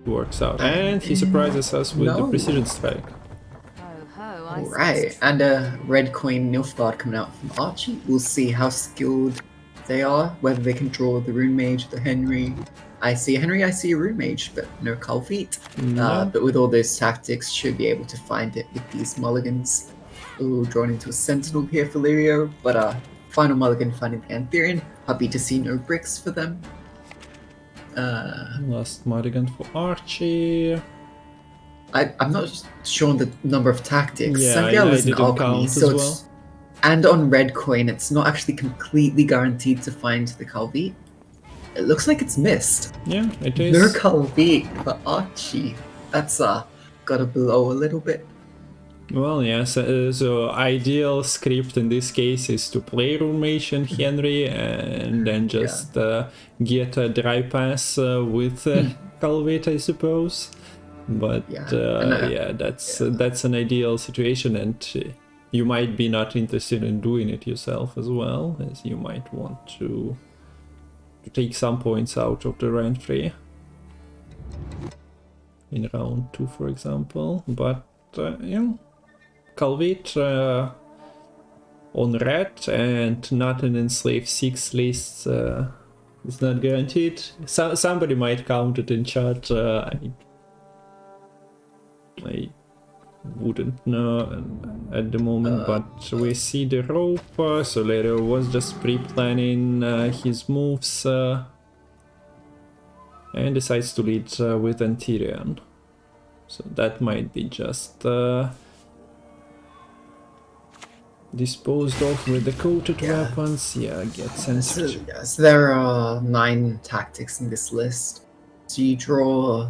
works out. And he surprises us with the precision strike. Alright, and a red coin Nilfgaard coming out from Archi. We'll see how skilled they are, whether they can draw the Rune Mage, the Henry. I see a Henry, I see a Rune Mage, but no Kungfoorabbit. But with all those tactics, should be able to find it with these mulligans. Ooh, drawn into a Sentinel here for Lerio, but final mulligan finding the Antherian. Happy to see no bricks for them. Last mulligan for Archie. I'm not sure on the number of tactics. Yeah, Sangreal is an didn't alchemy, count so as it's well. and on red coin, it's not actually completely guaranteed to find the Kungfoorabbit. It looks like it's missed. Yeah, it is. No Kungfoorabbit for Archie. That's gotta blow a little bit. Well, yes. So ideal script in this case is to play Rune Mage and Henry, and then just get a dry pass with Kungfoorabbit, I suppose. But that's an ideal situation, and you might be not interested in doing it yourself as well, as you might want to take some points out of the round 3 in round 2, for example. But Kungfoorabbit on red and not an Enslave 6 list is not guaranteed. Somebody might count it in chat. I wouldn't know at the moment, but we see the rope, so Lerio was just pre-planning his moves and decides to lead with Antherian. So that might be just disposed of with the coated weapons. Yeah, get sensitive. So there are 9 tactics in this list. So you draw,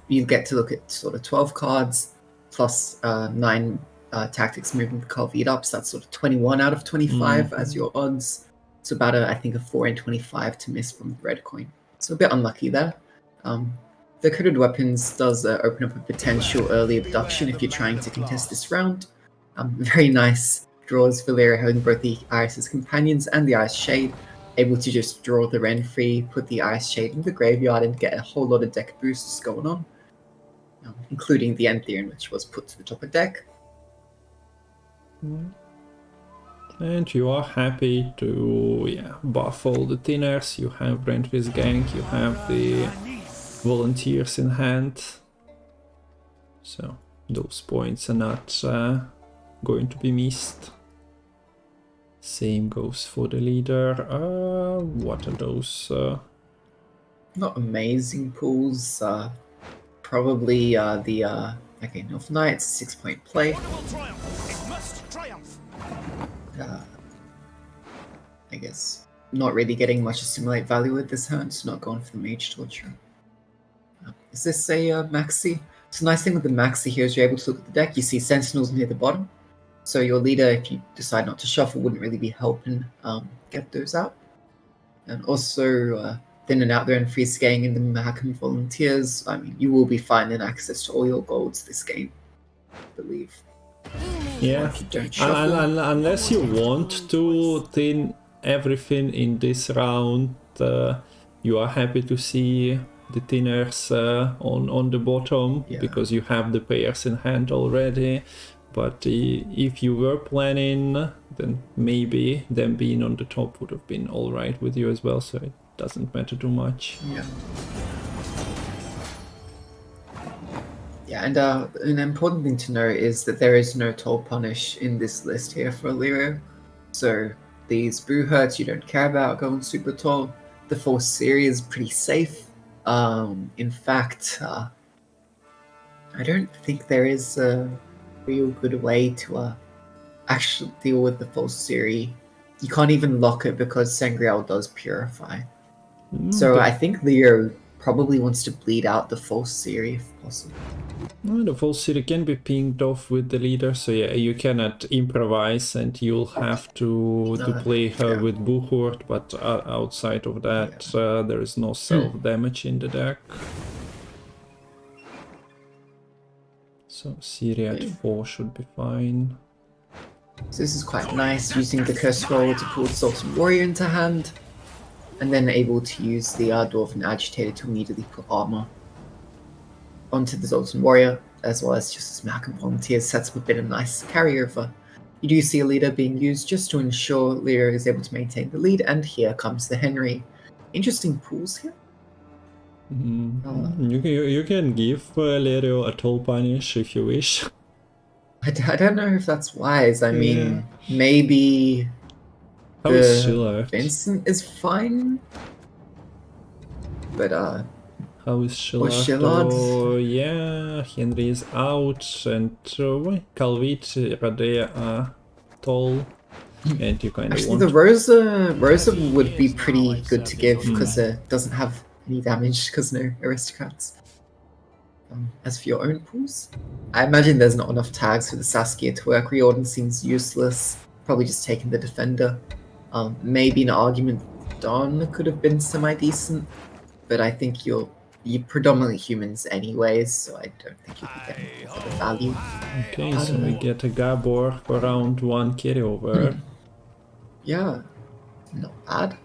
you get to look at sort of 12 cards, plus 9 tactics moving the Kungfoorabbit up, so that's sort of 21 out of 25 as your odds. So about I think a 4 in 25 to miss from the red coin. So a bit unlucky there. The coated weapons does open up a potential early abduction if you're trying to contest this round. Very nice draws for Lerio, having both the Iris's Companions and the Iris Shade, able to just draw the Renfree, put the Iris Shade in the graveyard, and get a whole lot of deck boosts going on. Including the Antherian, which was put to the top of deck. And you are happy to buff all the thinners. You have Renfree's gank, you have the volunteers in hand. So those points are not going to be missed. Same goes for the leader. What are those? Not amazing pools. Probably the North Knights, 6-point play. I guess not really getting much assimilate value with this hand, so not going for the Mage Torture. Is this a maxi? So the nice thing with the maxi here is you're able to look at the deck. You see Sentinels near the bottom, so your leader, if you decide not to shuffle, wouldn't really be helping get those out. And also thin and out there and free scaling in the Mahakam Volunteers. I mean, you will be finding access to all your golds this game, I believe. Yeah, unless you want to thin everything in this round, you are happy to see the thinners on the bottom, because you have the pairs in hand already. But if you were planning, then maybe them being on the top would have been alright with you as well, so it doesn't matter too much. Yeah, and an important thing to know is that there is no toll punish in this list here for Lerio. So these boo hurts you don't care about going super toll. The full series is pretty safe. In fact, I don't think there is a real good way to actually deal with the false series. You can't even lock it because Sangreal does purify. So I think Lerio probably wants to bleed out the false series if possible. Well, the false series can be pinged off with the leader, so yeah, you cannot improvise and you'll have to play her with Buchurt, but outside of that, there is no self-damage in the deck. So Siri at 4 should be fine. So this is quite nice, using the Curse Scroll to pull Sultan Warrior into hand, and then able to use the Dwarven Agitator to immediately put armor onto the Zoltan Warrior, as well as just as Malcolm volunteers, sets up a bit of nice carryover. You do see a leader being used just to ensure Lerio is able to maintain the lead, and here comes the Henry. Interesting pools here. You can give Lerio a toll punish if you wish. I don't know if that's wise. I mean, maybe How is Shillard? Vincent is fine, but how is Shillard? Oh, yeah, Henry is out, and Calvit, Radea, Toll, and you kind of actually the Rosa would be pretty good to give because it doesn't have any damage because no aristocrats. As for your own pools, I imagine there's not enough tags for the Saskia to work. Riordan seems useless. Probably just taking the defender. Maybe an argument Don could have been semi-decent, but I think you're predominantly humans anyways, so I don't think you'll be getting a lot of value. Okay, so we get a Gabor for round 1 carryover. Yeah, not bad.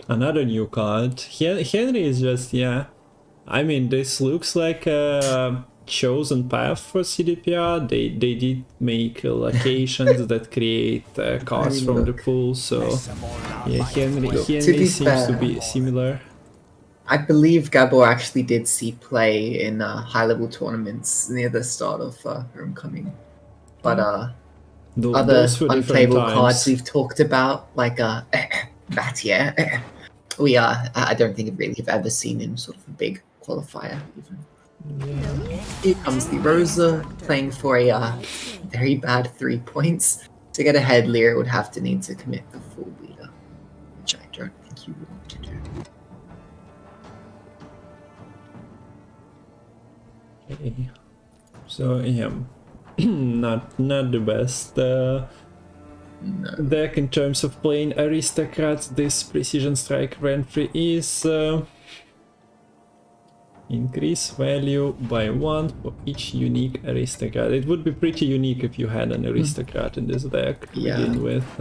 Another new card. Henry is just, I mean, this looks like a chosen path for CDPR. They did make locations that create cards from the pool, so yeah, Henry seems to be similar. I believe Gabor actually did see play in high-level tournaments near the start of Homecoming. But other unplayable cards we've talked about, like that, I don't think we really have ever seen in sort of a big qualifier even. Yeah. Here comes the Rosa, playing for a very bad 3 points. To get ahead, Lerio would have to need to commit the full leader, which I don't think you want to do. Okay. So yeah, not the best deck in terms of playing aristocrats. This precision strike Renfrey is increase value by 1 for each unique aristocrat. It would be pretty unique if you had an aristocrat in this deck to begin with.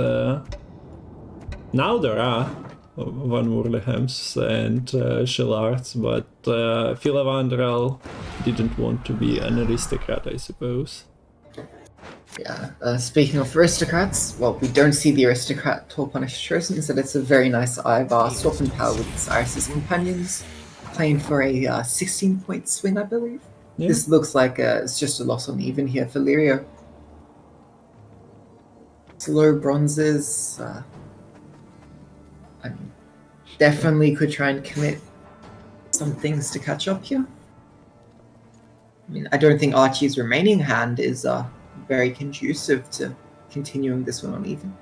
Now there are Van Moorlehams and Shillards, but Philavandral didn't want to be an aristocrat, I suppose. Yeah, speaking of aristocrats, well, we don't see the aristocrat toll punish chosen, so it's a very nice Ivar swap and power with Cyrus's companions, playing for a 16-point swing, I believe. Yeah. This looks like it's just a loss on even here for Lerio. Slow bronzes. I mean, definitely could try and commit some things to catch up here. I mean, I don't think Archie's remaining hand is very conducive to continuing this one on even.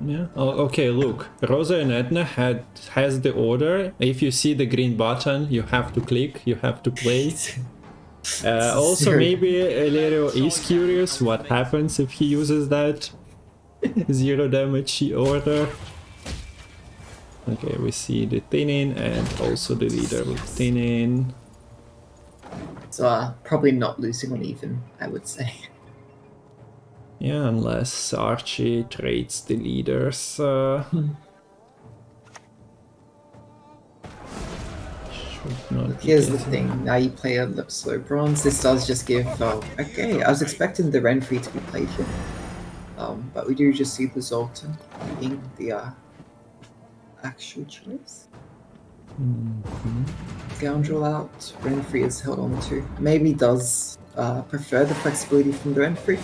Yeah. Oh, okay, look. Rosa and Edna has the order. If you see the green button, you have to click, you have to play. Also, maybe Lerio is curious what happens if he uses that 0 damage order. Okay, we see the thinning and also the leader with thinning. So probably not losing on even, I would say. Yeah, unless Archi trades the leaders. Here's the thing, now you play a slow bronze, this does just give... okay, I was expecting the Renfrey to be played here. But we do just see the Zoltan being the actual choice. Scoundrel out, Renfrey is held on to. Maybe does prefer the flexibility from the Renfrey.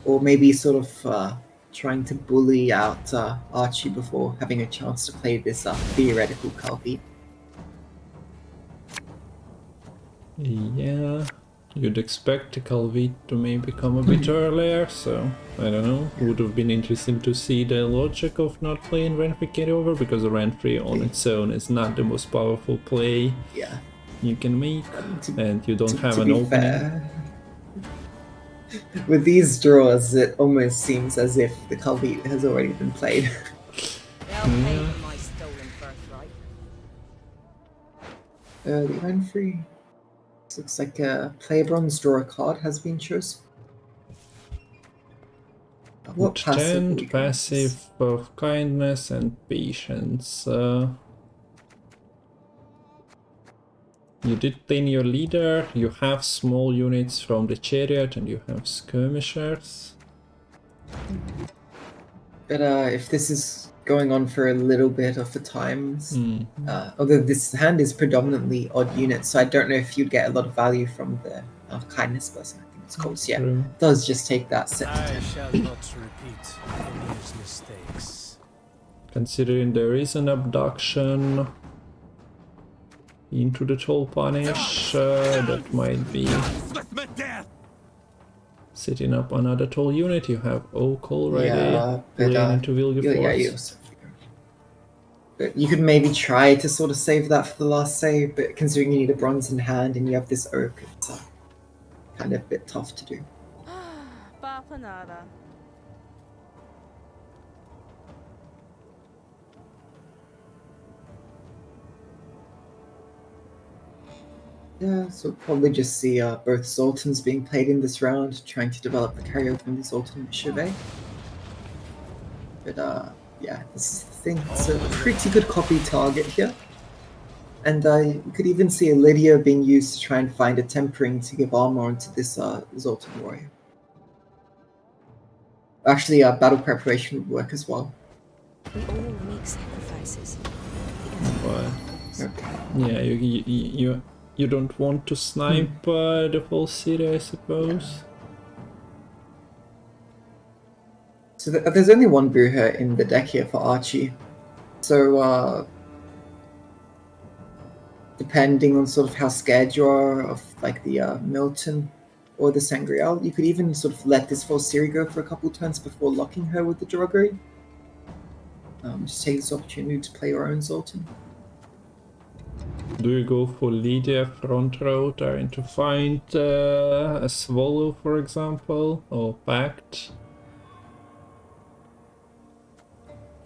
Or maybe sort of trying to bully out Archie before having a chance to play this theoretical Calvi. Yeah, you'd expect the Calvi to maybe come a bit earlier, so I don't know. It would have been interesting to see the logic of not playing Renfrey carryover, because the Renfrey on its own is not the most powerful play you can make, and you don't have an opening. With these draws, it almost seems as if the Calvi has already been played. The Renfrey. Looks like a play bronze, draw a card has been chosen. What passive of kindness and patience. You did thin your leader, you have small units from the chariot and you have skirmishers. But if this is going on for a little bit of the times, although this hand is predominantly odd units, so I don't know if you'd get a lot of value from the kindness blessing, I think it's called. So yeah, it does just take that set to 10. I shall not repeat any year's mistakes. Considering there is an abduction into the toll punish, that might be setting up another toll unit. You have Oak already playing into Wilgeforce. But you could maybe try to sort of save that for the last save, but considering you need a bronze in hand and you have this Oak, it's kind of a bit tough to do. Yeah, so we'll probably just see both Zoltans being played in this round, trying to develop the carryover from the Zoltan Shupe. But yeah, this is the thing. It's a pretty good copy target here. And you could even see a Lerio being used to try and find a tempering to give armor onto this Zoltan warrior. Actually, battle preparation would work as well. We all make sacrifices. But Okay. yeah, you don't want to snipe the whole city, I suppose. So there's only one Bruja in the deck here for Archi. So depending on sort of how scared you are of like the Milton or the Sangreal, you could even sort of let this Volsiri go for a couple turns before locking her with the Droggery. Just take this opportunity to play your own Zoltan. Do you go for Lydia front row, trying to find a Swallow, for example, or Pact?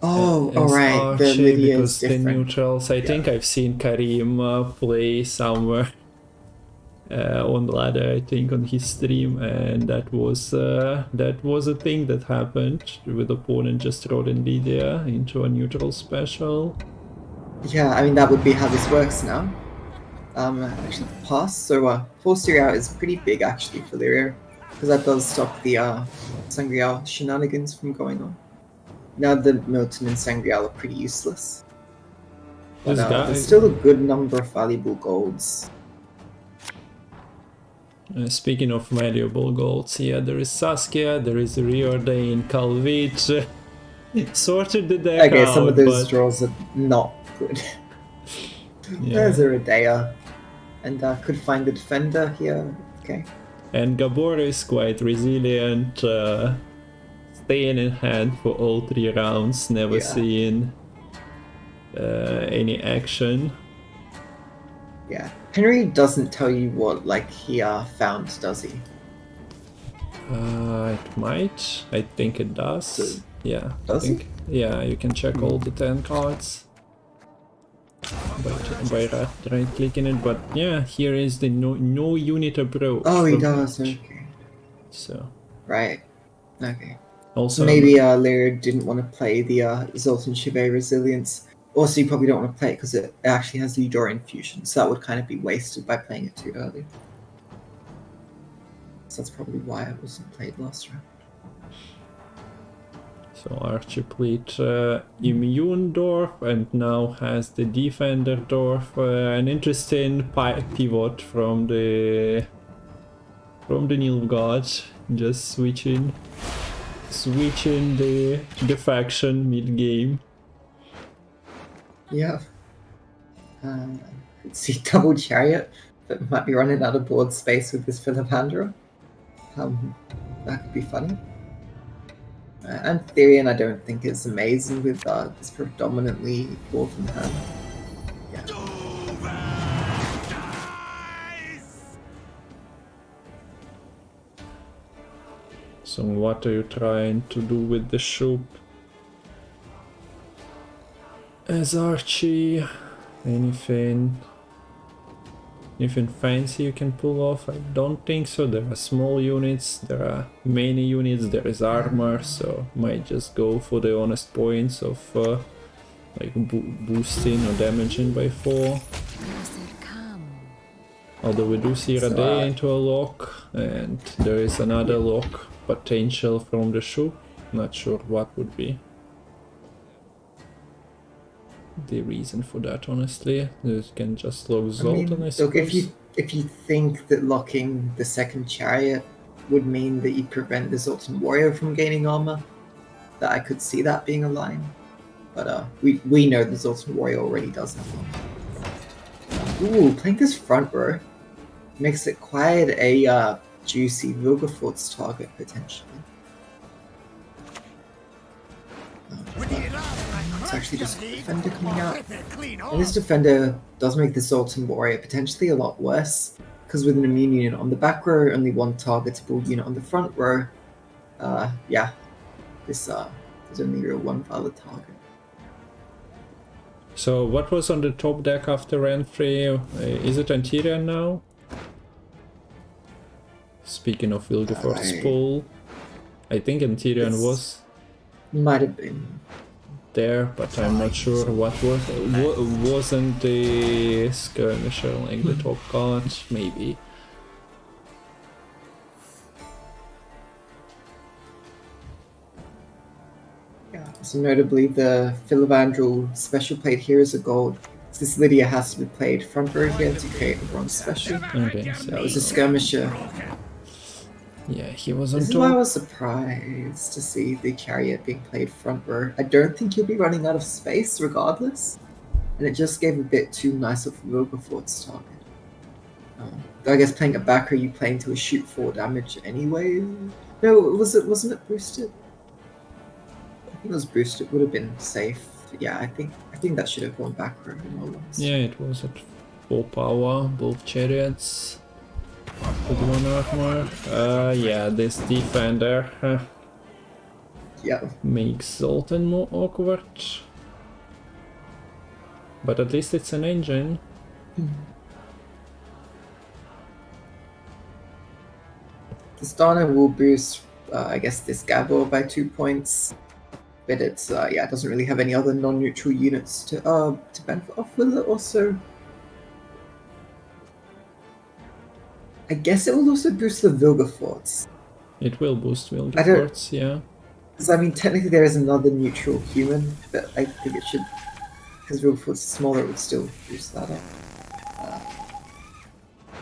Oh, alright, the Lydia is because the different. neutrals, I think I've seen Karim play somewhere on ladder, I think, on his stream, and that was a thing that happened with opponent just rolling Lydia into a neutral special. Yeah, I mean, that would be how this works now. Actually, pass. So, Volsiri out is pretty big, actually, for Lerio, because that does stop the Sangreal shenanigans from going on. Now the Milton and Sangreal are pretty useless. But there's still a good number of valuable golds. Speaking of valuable golds, yeah, there is Saskia, there is Riordan, Kalvich. Sorted the deck Okay, out, some of those but draws are not good. yeah. There's a Redea. And could find the defender here. Okay. And Gabor is quite resilient, staying in hand for all 3 rounds, never seeing any action. Yeah. Henry doesn't tell you what, like, he found, does he? It might. I think it does. So, yeah. does I think, yeah, you can check all the 10 cards by right clicking it, but yeah, here is the no unit approach. Oh, he from does. Archi. Okay. So Right. Okay. also Maybe Lerio didn't want to play the Zoltan Shupe Resilience. Also, you probably don't want to play it because it actually has the Eudorian Fusion, so that would kind of be wasted by playing it too early. So that's probably why it wasn't played last round. So Archi played Immune Dwarf and now has the Defender Dwarf. An interesting pivot from the Nilfgaard, just switching the faction mid game. Yeah. Let's see, double Chariot, but might be running out of board space with this Philipandra. That could be funny. And Therian I don't think is amazing with this predominantly dwarven hand. Yeah. So what are you trying to do with the Shupe? As Archi, anything fancy you can pull off? I don't think so. There are small units, there are many units, there is armor, so might just go for the honest points of like boosting or damaging by 4. Although we do see Rade into a lock, and there is another lock potential from the Shupe. Not sure what would be the reason for that, honestly. You can just lock Zoltan, I suppose. Look, if you think that locking the second chariot would mean that you prevent the Zoltan warrior from gaining armor, that I could see that being a line. But we know the Zoltan warrior already does that. Ooh, playing this front row makes it quite a juicy Vilgefortz target potentially. It's actually just a defender coming out. And this defender does make the Zoltan warrior potentially a lot worse, because with an immune unit on the back row, only one targetable unit on the front row, yeah, this is only a one valid target. So what was on the top deck after Renfrey? Is it Antirian now? Speaking of Vilgefortz pool, I think Antirian was... Might have been there, but I'm not sure what was. Wasn't the skirmisher like the top card? Maybe. Yeah. So notably, the Philivandrel special played Heroes of Gold. This Lydia has to be played front row here to create a bronze special. Okay, so That was a skirmisher. Yeah, he was on This is top. why I was surprised to see the chariot being played front row. I don't think he'll be running out of space regardless, and it just gave a bit too nice of a Vilgefortz target. Though I guess playing a back row, you play into a shoot 4 damage anyway. No, wasn't it boosted? I think it was boosted. Would have been safe. Yeah, I think that should have gone back row in all honesty. Yeah, it was at 4 power, both chariots. With 1 armor. Yeah, this defender Yeah. makes Zoltan more awkward. But at least it's an engine. This Dana will boost, I guess, this Gabor by 2 points. But it's, yeah, it doesn't really have any other non-neutral units to benefit off with it also. I guess it will also boost the Vilgefortz. It will boost Vilgefortz, yeah. Because, I mean, technically there is another neutral human, but I think it should... Because Vilgefortz is smaller, it would still boost that up.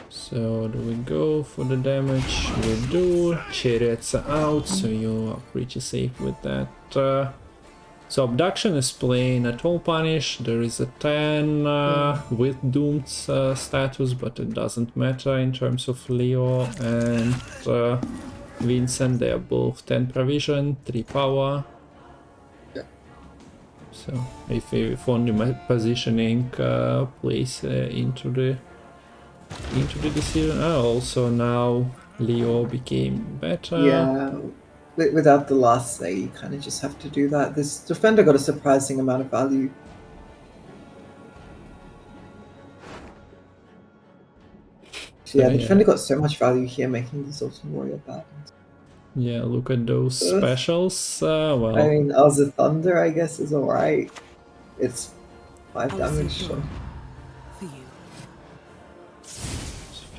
So, do we go for the damage? We do. Chariots are out, so you are pretty safe with that. So, Abduction is playing at all punish. There is a 10 with Doomed status, but it doesn't matter in terms of Leo and Vincent. They are both 10 provision, 3 power. Yeah. So, if only my positioning plays into the decision. Also now Leo became better. Yeah, without the last say, you kind of just have to do that. This defender got a surprising amount of value. So yeah, the defender got so much value here, making the Zoltan warrior bad. Yeah, look at those specials. Well, I mean, Alza Thunder, I guess, is alright. It's 5 damage. So.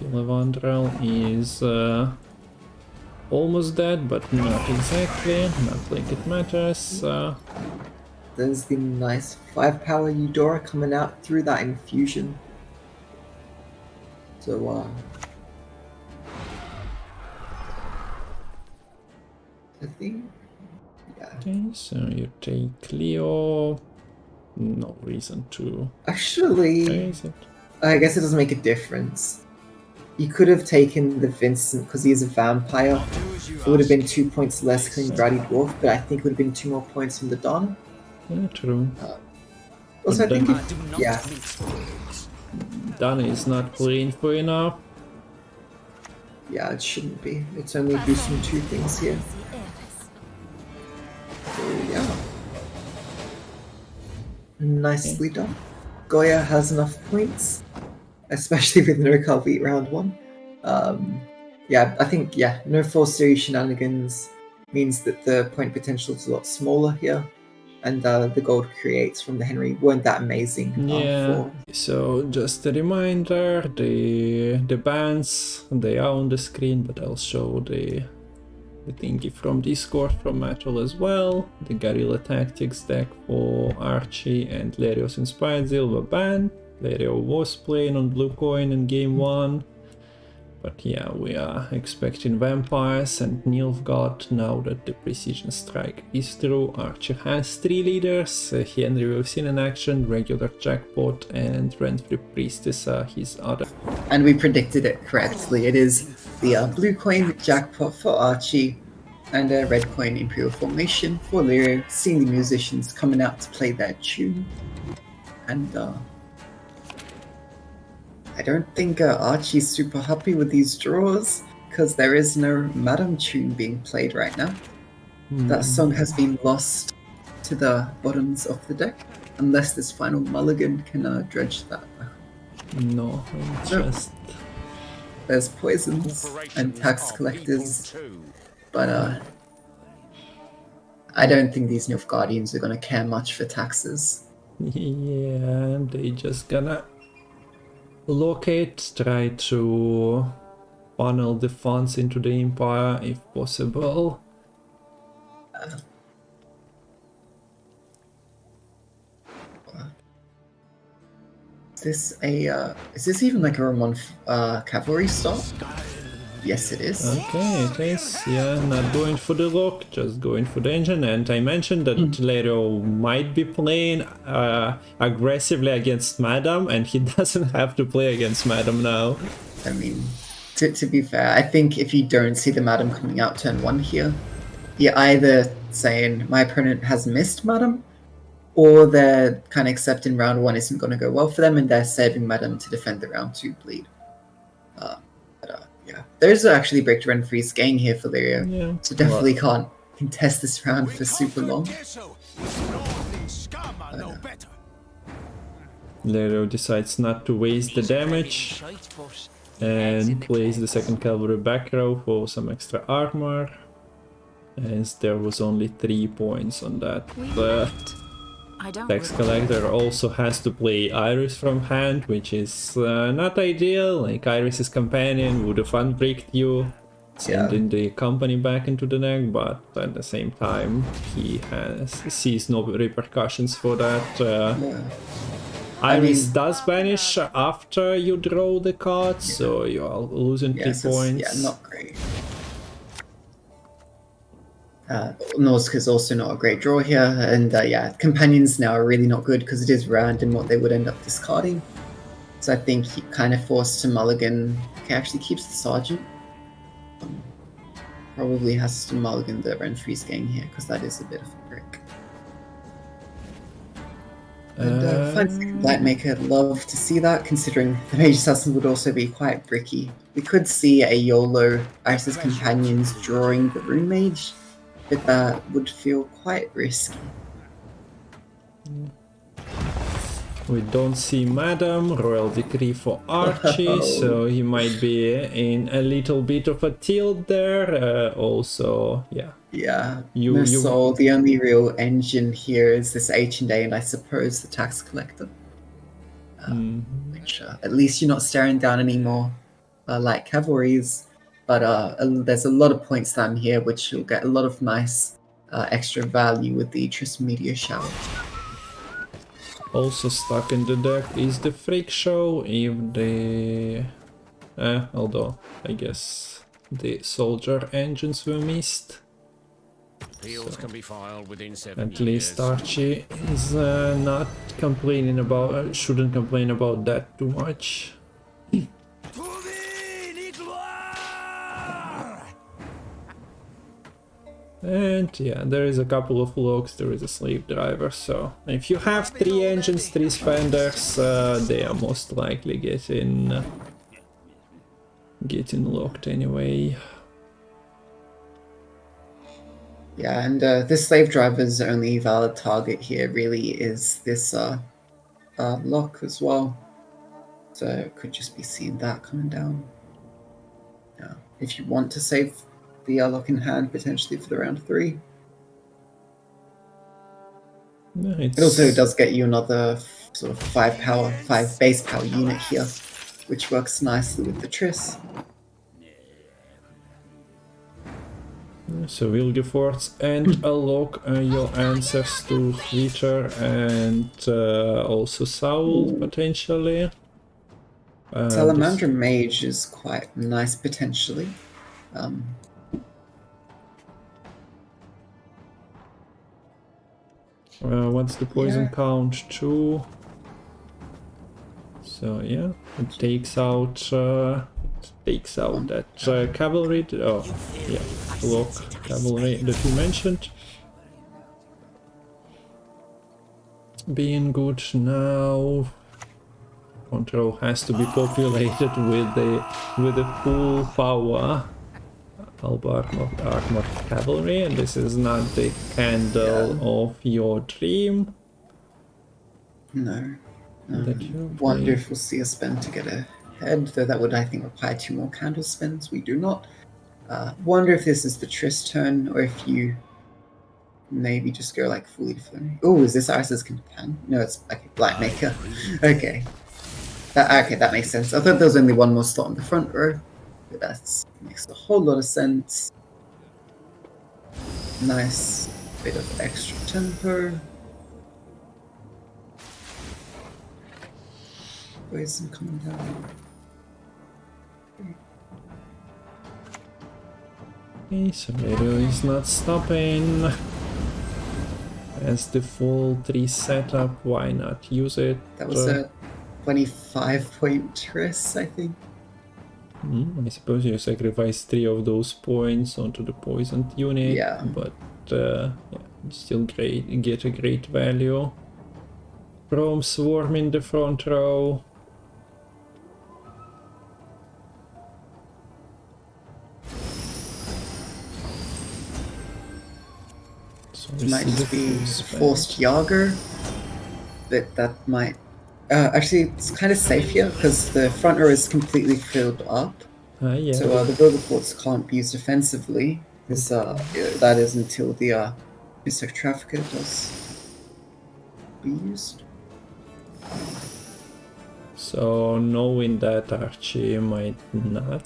Philivandrel is almost dead, but not exactly. Not like it matters. There's the nice 5 power Eudora coming out through that infusion. So, I think, yeah. Okay, so you take Leo. No reason to Actually, raise it. I guess it doesn't make a difference. You could have taken the Vincent because he is a vampire. It would have been 2 points less than Grady Dwarf, but I think it would have been 2 more points from the Donna. Yeah, true. Also, I But think if, yeah, Dana is not playing for enough. yeah, it shouldn't be. It's only boosting 2 things here. So, yeah. Nicely done. Goya has enough points, especially with no Calvite round 1. Yeah, I think, yeah, no 4 series shenanigans means that the point potential is a lot smaller here. and the gold creates from the Henry weren't that amazing. Yeah. So just a reminder, the bans, they are on the screen, but I'll show the thingy from Discord from Matol as well. The Guerrilla Tactics deck for Archi and Lerio's Inspired Zeal were banned. Lerio was playing on blue coin in game 1. But yeah, we are expecting Vampires and Nilfgaard now that the Precision Strike is through. Archer has 3 leaders, Henry we've seen in action, regular Jackpot and Rent-Free Priestess are his other. And we predicted it correctly. It is the blue coin Jackpot for Archie and a red coin Imperial Formation for Lerio, seeing the musicians coming out to play their tune. And I don't think Archie's super happy with these draws, because there is no Madam tune being played right now. That song has been lost to the bottoms of the deck, unless this final mulligan can dredge that. No, just... There's poisons and tax collectors, but I don't think these Nilfgaardians are going to care much for taxes. Yeah, they just gonna locate, try to funnel the funds into the Empire if possible. Is this even like a Ramon cavalry stop? Yes, it is. Okay, it is. Yeah, not going for the lock, just going for the engine. And I mentioned that Lerio might be playing aggressively against Madam, and he doesn't have to play against Madam now. I mean, to be fair, I think if you don't see the Madam coming out turn 1 here, you're either saying my opponent has missed Madam, or they're kind of accepting round 1 isn't going to go well for them, and they're saving Madam to defend the round 2 bleed. Yeah, there's actually break to run freeze gang here for Lerio, so definitely can't contest this round for super long. Lerio decides not to waste the damage and plays the second cavalry back row for some extra armor, as there was only 3 points on that. Tax collector also has to play Iris from hand, which is not ideal. Like Iris's companion would have unbricked you, sending the company back into the deck, but at the same time he sees no repercussions for that. Iris does vanish after you draw the card, so you are losing 3 points. Yeah, not great. Norsk is also not a great draw here, and yeah, companions now are really not good because it is random what they would end up discarding. So I think he kind of forced to mulligan. Okay, actually keeps the sergeant. Probably has to mulligan the Renfree's gang here because that is a bit of a brick. And finally, Lightmaker, I'd love to see that, considering the Mage Assassin would also be quite bricky. We could see a YOLO Isis Companions drawing the Rune Mage, but that would feel quite risky. We don't see Madam, Royal Decree for Archie, so he might be in a little bit of a tilt there. Also, yeah. Yeah, Matol, the only real engine here is this H&A, and I suppose the tax collector. Which at least you're not staring down anymore like cavalries, but there's a lot of points down here, which you'll get a lot of nice extra value with the Tris Meteor Shower. Also stuck in the deck is the Freak Show, if the... although, I guess the Soldier engines were missed. Appeals can be filed within 7 At least Archie is not complaining about... shouldn't complain about that too much. And yeah, there is a couple of locks, there is a slave driver, so if you have 3 engines, 3 spenders, they are most likely getting locked anyway. Yeah, and this slave driver's only valid target here really is this lock as well. So could just be seeing that coming down. Yeah, if you want to save the lock in hand potentially for the round 3. Yeah, It also does get you another sort of 5 base power unit here, which works nicely with the Triss. So Wilgefortz and Alok your answers to Twitter and also Saul potentially. Salamander Mage is quite nice potentially. What's the poison count? 2. So yeah, it takes out that cavalry. Oh yeah, block cavalry that you mentioned. Being good now. Control has to be populated with the full power armored cavalry, and this is not the candle of your dream. No. Wonder if we'll see a spend to get ahead, though that would, I think, require 2 more candle spends. We do not. Wonder if this is the Triss turn, or if you maybe just go like fully defend. Oh, is this Iris's companion? No, it's okay, Black Maker. Okay. That makes sense. I thought there was only 1 more slot on the front row. But that makes a whole lot of sense. Nice bit of extra tempo. Poison coming down. Okay, so Lerio is not stopping. As the full 3 setup, why not use it? That was a 25-point Triss, I think. I suppose you sacrifice 3 of those points onto the poisoned unit, but yeah, still get a great value. From Swarm in the front row. So it might just be forced Yager, but that might... actually, it's kind of safe here because the front row is completely filled up. Yeah. So the Wilgefortz can't be used offensively. Because that is until the Mr. Trafficker does be used. So knowing that Archi might not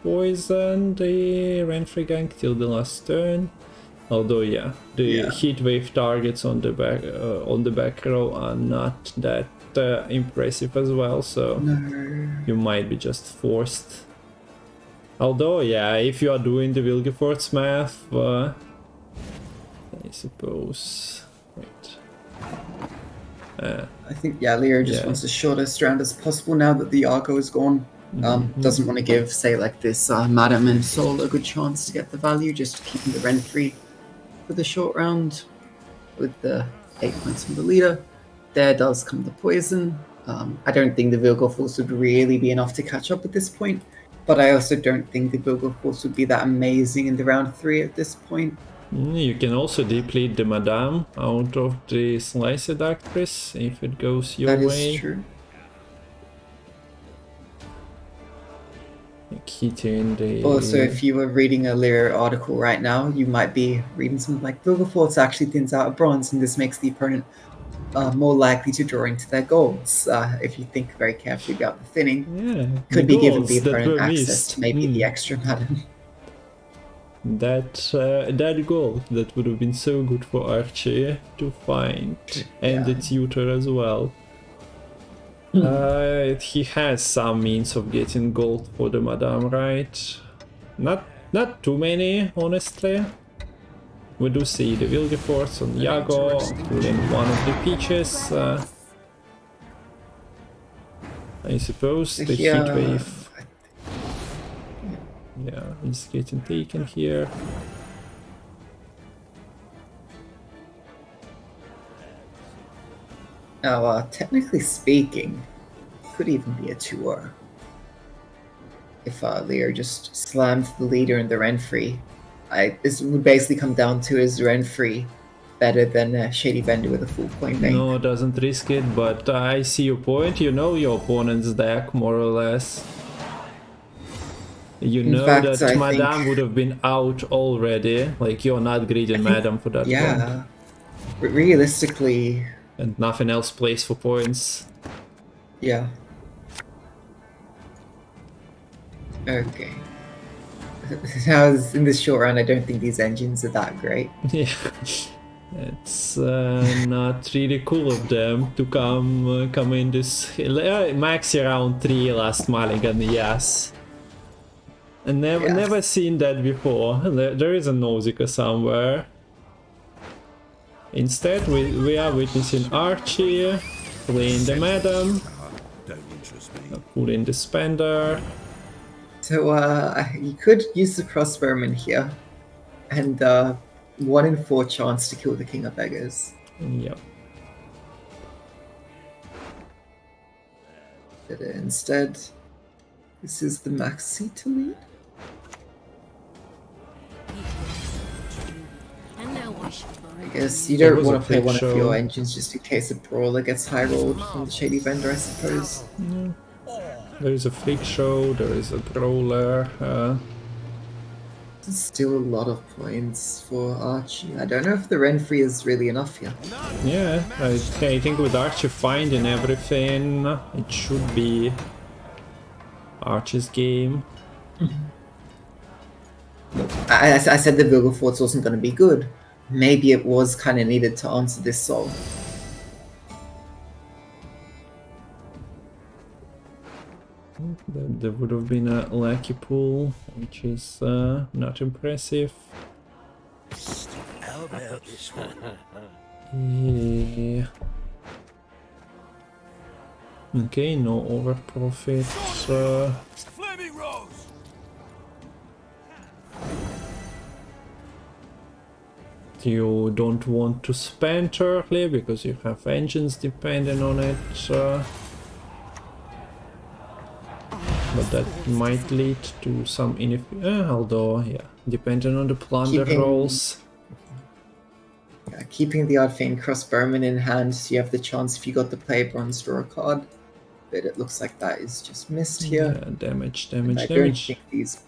poison the Renfrey gang till the last turn. Although yeah, the heatwave targets on the back row are not that impressive as well, so you might be just forced. Although yeah, if you are doing the Wilgefortz math, I suppose. Wait. I think Lerio just wants the shortest round as possible now that the Argo is gone. Doesn't want to give, say, like this Madam and Soul a good chance to get the value, just keeping the Renfrey for the short round with the 8 points from the leader. There does come the poison. I don't think the Wilgefortz would really be enough to catch up at this point, but I also don't think the Wilgefortz would be that amazing in the round 3 at this point. You can also deplete the Madame out of the Sliced Actress if it goes your way. That is true. Also, if you were reading a Lerio article right now, you might be reading something like Wilgefortz actually thins out a bronze, and this makes the opponent more likely to draw into their golds. If you think very carefully about the thinning, could be given the opponent access to maybe the extra Madam. That goal that would have been so good for Archie to find, and the tutor as well. He has some means of getting gold for the Madame, right? Not too many, honestly. We do see the Wilgefortz on Yago, pulling one of the peaches. I suppose the heatwave. Yeah, it's getting taken here. Now, technically speaking, it could even be a 2-0. If Lerio just slams the leader in the Renfrey. This would basically come down to is Renfrey better than Shady Vendor with a full point bank? No, doesn't risk it, but I see your point. You know your opponent's deck, more or less. You know that Madame would have been out already. Like, you're not greedy Madame for that one. realistically, and nothing else plays for points. yeah. Okay. Now, in this short round, I don't think these engines are that great. Yeah, it's not really cool of them to come in this maxi round 3 last mulligan. Yes, and never seen that before. There is a Nausicaa somewhere. Instead, we are witnessing Archi playing the Madam, pulling the Spender. So you could use the crossbowman here, and 1 in 4 chance to kill the King of Beggars. Yep. But instead, this is the maxi to lead. And now I shall I guess you don't was want a to play quick one show. of your engines just in case a brawler gets high rolled from the shady vendor, I suppose. There is a freak show. There is a brawler. Still a lot of points for Archie. I don't know if the Renfrey is really enough here. Yeah, I think with Archie finding everything, it should be Archie's game. I said the Vilgefortz wasn't going to be good. Maybe it was kind of needed to answer this soul. There would have been a lucky pull, which is not impressive. How about this one? Yeah. Okay, no over profit. Flaming Rose! You don't want to spend early because you have engines depending on it. But that might lead to some although, yeah, depending on the plunder rolls. Keeping the Arcane Crossbowman in hand, you have the chance if you got the play bronze draw a card. But it looks like that is just missed here. Yeah, damage. I don't think these...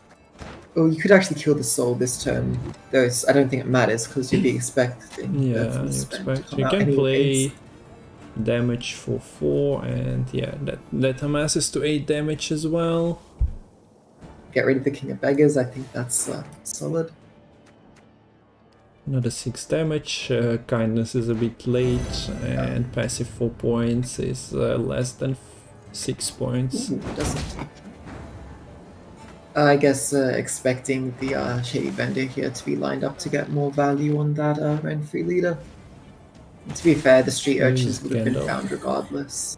Oh, you could actually kill the soul this turn. Though I don't think it matters because you'd be expecting... Yeah, you can play damage for 4 and yeah, that amasses to 8 damage as well. Get rid of the King of Beggars, I think that's solid. Another 6 damage, kindness is a bit late, and passive 4 points is less than 6 points. Ooh, doesn't. I guess expecting the Shady Vendor here to be lined up to get more value on that Renfrey leader. To be fair, the Street Urchins would have been found regardless.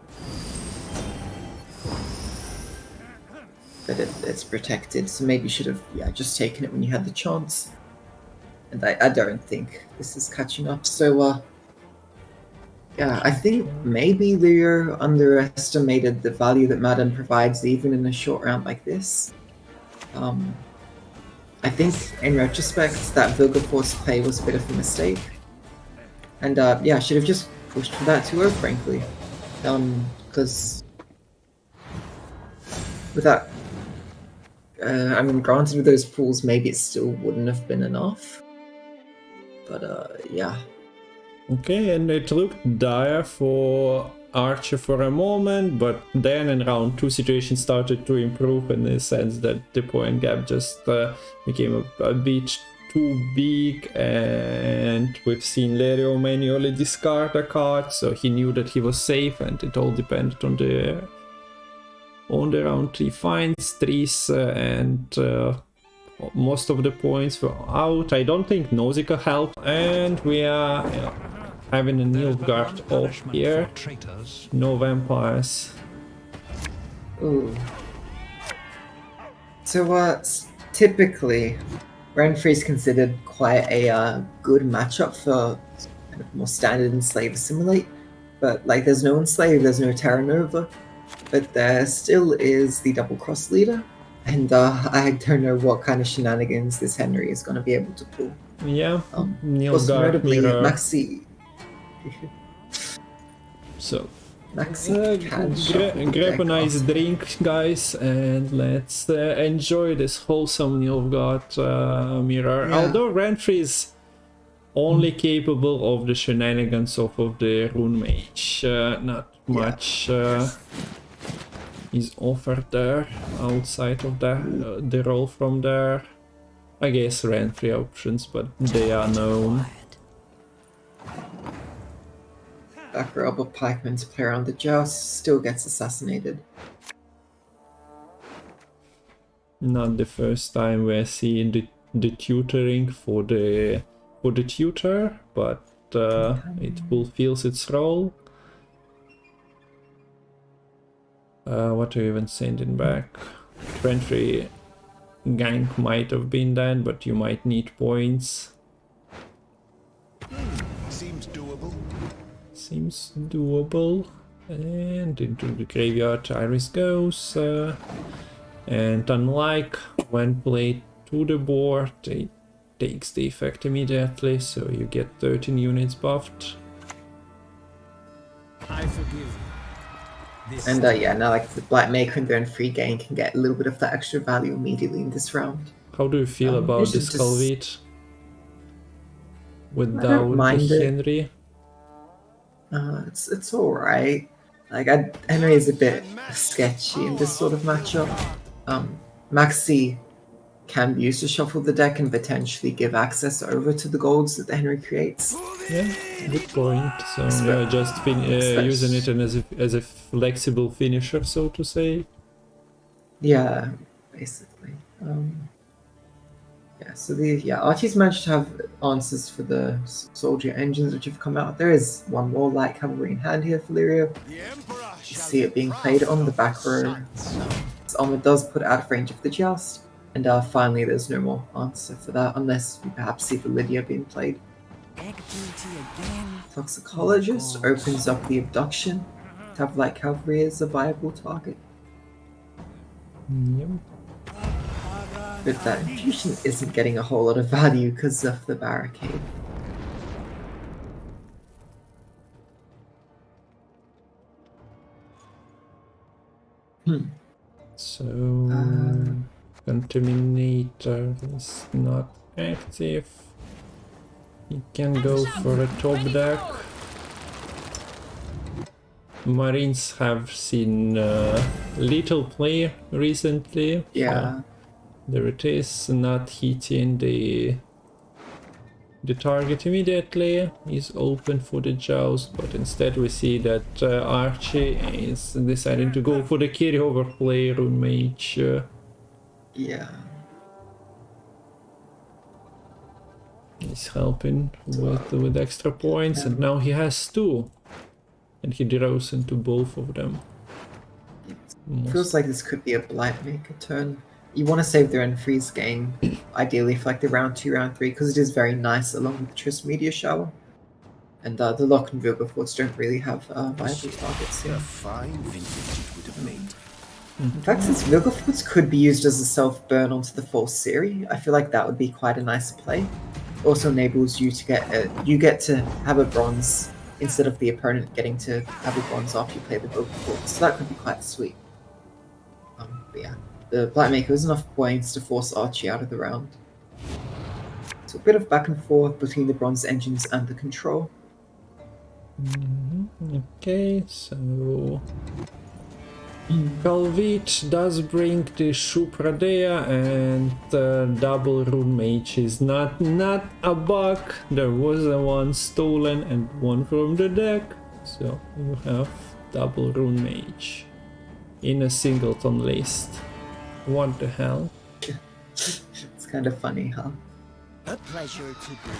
But it's protected, so maybe you should have just taken it when you had the chance. And I don't think this is catching up, so yeah, I think maybe Lerio underestimated the value that Madden provides even in a short round like this. I think in retrospect that Vilgefortz play was a bit of a mistake. And yeah, I should have just pushed for that 2-0, frankly. Because without I mean, granted with those pools maybe it still wouldn't have been enough. But yeah. Okay, and it looked dire for Archer for a moment, but then in round 2 situation started to improve in the sense that the point gap just became a bit too big, and we've seen Lerio manually discard a card, so he knew that he was safe, and it all depended on the round 3 finds, 3s, and most of the points were out. I don't think Nausicaa helped, and we are having a Nilfgaard off here. No vampires. Ooh. So typically Renfrey is considered quite a good matchup for kind of more standard Enslave Assimilate, but like there's no Enslave, there's no Terra Nova, but there still is the double cross leader, and I don't know what kind of shenanigans this Henry is going to be able to pull. Yeah, Most notably Maxi. So Maxi grab a nice drink, guys, and let's enjoy this wholesome Nilfgaard mirror. Yeah. Although Renfrey is only capable of the shenanigans of the rune mage. Not much is offered there outside of the role from there. I guess rent-free options, but they are known. Back row of pikemen to play around the joust, still gets assassinated. Not the first time we're seeing the tutoring for the tutor, but it fulfills its role. What are you even sending back? Rent-free gank might have been done, but you might need points. Seems doable. Seems doable. And into the graveyard Iris goes. And unlike when played to the board, it takes the effect immediately, so you get 13 units buffed. I forgive you. And yeah, now like the Black Maker and their own free gain can get a little bit of that extra value immediately in this round. How do you feel about it's this just- Calvit? I Without don't mind it. Henry? It's alright. Like Henry is a bit sketchy in this sort of matchup. Maxi can be used to shuffle the deck and potentially give access over to the golds that the Henry creates. Yeah, good point. So yeah, just using it as a flexible finisher, so to say. Yeah, basically. Yeah, so Archie's managed to have answers for the soldier engines which have come out. There is one more light cavalry in hand here for Lerio. You see it being played on the back row. His armor does put it out of range of the joust. And finally, there's no more answer for that, unless we perhaps see the Lydia being played. Toxicologist opens up the abduction. To have light cavalry as a viable target. Yep. But that infusion isn't getting a whole lot of value because of the barricade. So Contaminator is not active. You can go for a top deck. Marines have seen little play recently. Yeah. There it is, not hitting the target immediately. Is open for the joust, but instead we see that Archi is deciding to go for the carryover play. Rune Mage. Yeah. He's helping with extra points, and now he has two. And he draws into both of them. Feels like this could be a Blight Maker turn. You want to save their own freeze gain, ideally for like the round 2, round 3, because it is very nice along with Triss Meteor Shower. And the Lock and Vilgeforts don't really have viable targets here. A fine vintage it would have made. In fact, since Vilgeforts could be used as a self-burn onto the False Siri, I feel like that would be quite a nice play. Also enables you to get to have a bronze instead of the opponent getting to have a bronze after you play the Vilgeforts, so that could be quite sweet. But yeah. The Blight Maker has enough points to force Archie out of the round. So a bit of back and forth between the bronze engines and the control. Okay, so Calvit does bring the Shupe and double Rune Mage is not a bug. There was a one stolen and one from the deck, so you have double Rune Mage in a singleton list. What the hell? It's kind of funny, huh? A pleasure to greet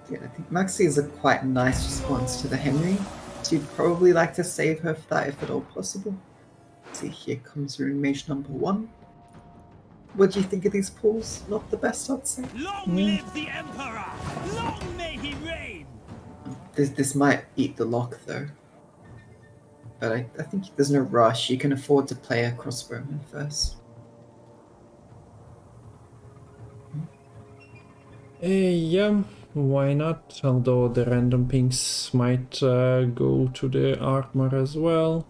you. Yeah, I think Maxi is a quite nice response to the Henry. So you'd probably like to save her for that if at all possible. See, here comes Rune Mage number 1. What do you think of these pulls? Not the best, I'd say. Long live the Emperor! Long may he reign! This might eat the lock though. But I think there's no rush. You can afford to play a crossbowman first. Yeah, why not? Although the random pings might go to the armor as well.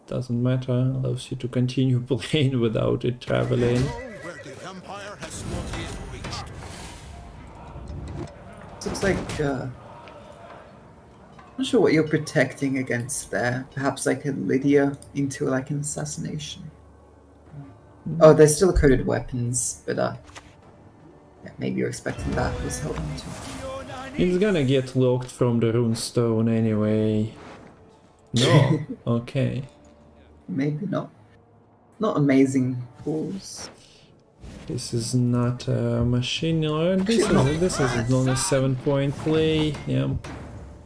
doesn't matter, allows you to continue playing without it traveling. Where the vampire has not yet reached. Looks like not sure what you're protecting against there. Perhaps like a Lydia into like an assassination. Oh, there's still coded weapons, but yeah, maybe you're expecting that was held on to. It's gonna get locked from the runestone anyway. No, okay. Maybe not. Not amazing pulls. This is not a machine. This is only 7-point play. Yeah.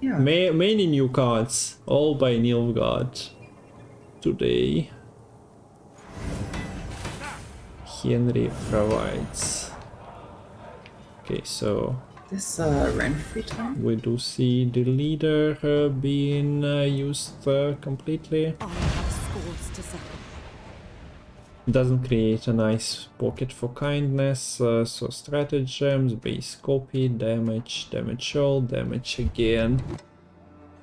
Yeah. Many new cards, all by Nilfgaard today. Henry provides. Okay, so This rent-free time? we do see the leader being used completely. I have scores to settle. Doesn't create a nice pocket for kindness, so stratagems, base copy, damage, damage all, damage again.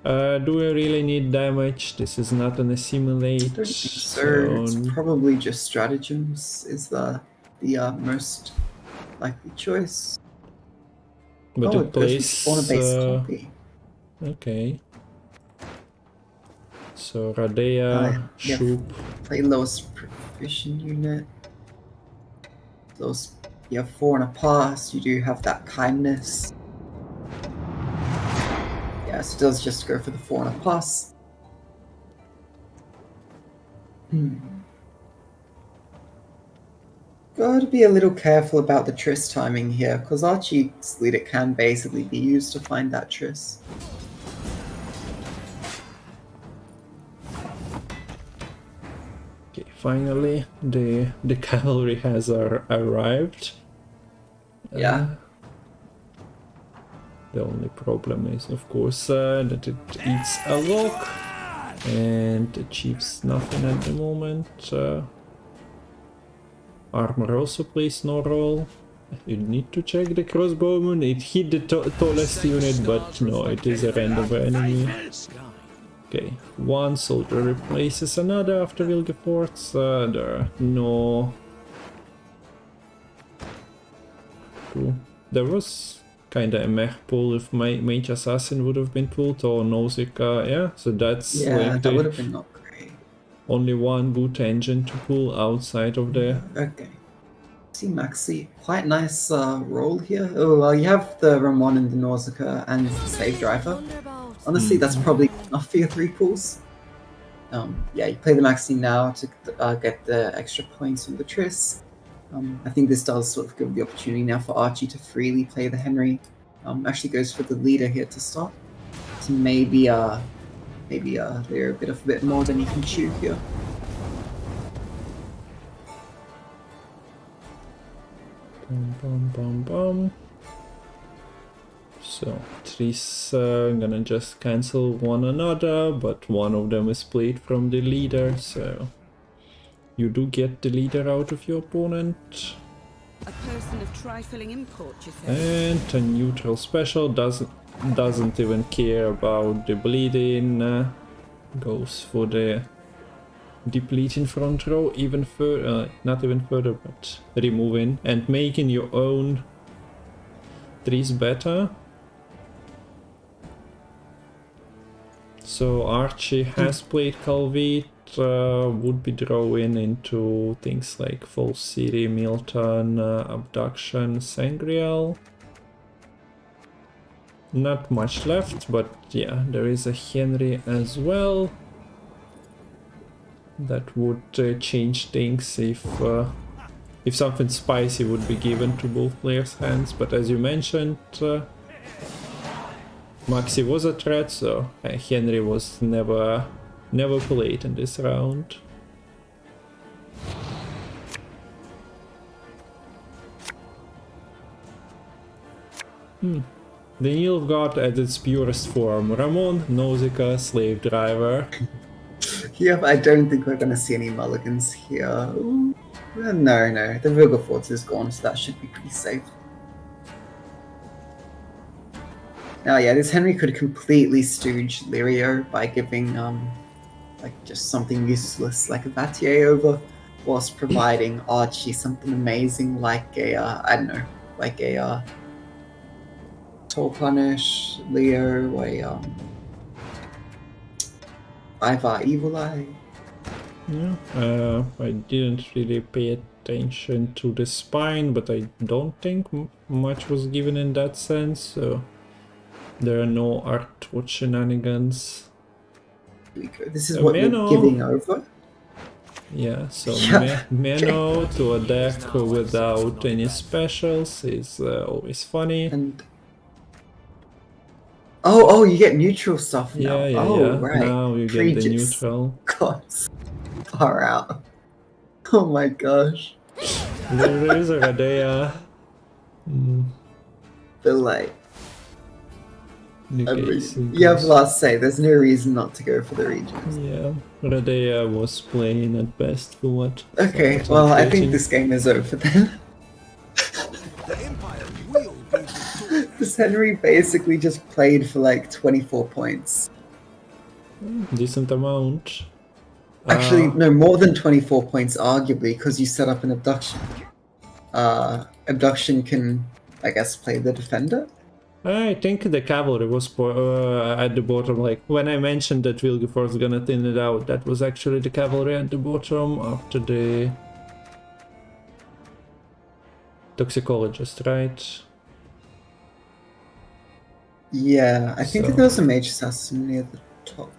Do we really need damage? This is not an assimilate. I don't think so. It's probably just stratagems is the most likely choice. But oh, it plays on a base copy. Okay. So Radea, yeah. Shupe. Play lowest provision unit. Those you have 4 and a pass, you do have that kindness. Yeah, so it does just go for the 4 and a pass. Gotta be a little careful about the Triss timing here, because Archi's leader can basically be used to find that Triss. Okay, finally the cavalry has arrived. Yeah. The only problem is, of course, that it eats a lock and achieves nothing at the moment. Armor also plays no role. You need to check the crossbowman. It hit the tallest unit, but no, it is a random enemy. Okay, one soldier replaces another after Wilgefortz. There are no... Cool. There was kinda a mech pull if my Mage Assassin would have been pulled, or Nausicaa, yeah, so that's like that would have been not great. only one good engine to pull outside of the... Okay. See Maxi, quite nice roll here. Oh, well, you have the Ramon and the Nausicaa and the Save Driver. Honestly, that's probably enough for your 3 pulls. Yeah, you play the Maxi now to get the extra points on the Triss. I think this does sort of give the opportunity now for Archie to freely play the Henry. Actually goes for the leader here to start. So maybe they're a bit more than he can chew here. So Triss gonna just cancel one another, but one of them is played from the leader, so you do get the leader out of your opponent. A person of trifling import, you say? And a neutral special doesn't even care about the bleeding. Goes for the depleting front row even further, not even further, but removing and making your own trees better. So Archie has played Calvit, would be drawing into things like False City, Milton, Abduction, Sangreal. Not much left, but yeah, there is a Henry as well. That would change things if something spicy would be given to both players' hands, but as you mentioned, Maxi was a threat, so Henry was never played in this round. The Nilfgaard at its purest form. Ramon, Nausicaa, Slave Driver. Yeah, I don't think we're going to see any mulligans here. Ooh. No, the Wilgefortz is gone, so that should be pretty safe. Now, yeah, this Henry could completely stooge Lerio by giving like just something useless like a Vatier over, whilst providing Archi something amazing like a I don't know, like a Toll Punish, Leo, a Ivar Evil Eye. Yeah, I didn't really pay attention to the spine, but I don't think much was given in that sense, so there are no art shenanigans. This is what you're giving over? Yeah, so Yeah. Meno to a deck without any specials is always funny. And oh, you get neutral stuff now. Yeah, oh, right. Now you get the neutral. God, far out. Oh my gosh. There is a Radea. But like, Okay, you have last say. There's no reason not to go for the regions. yeah, Radea was playing at best for what? Okay, well, I think this game is over then. The Empire will be victorious. This Henry basically just played for like 24 points. Decent amount. Actually, no, more than 24 points, arguably, because you set up an abduction. Abduction can, I guess, play the defender. I think the cavalry was at the bottom. Like when I mentioned that Wilgefort's gonna thin it out, that was actually the cavalry at the bottom after the toxicologist, right? Yeah, I think So- there was a mage assassin near the top.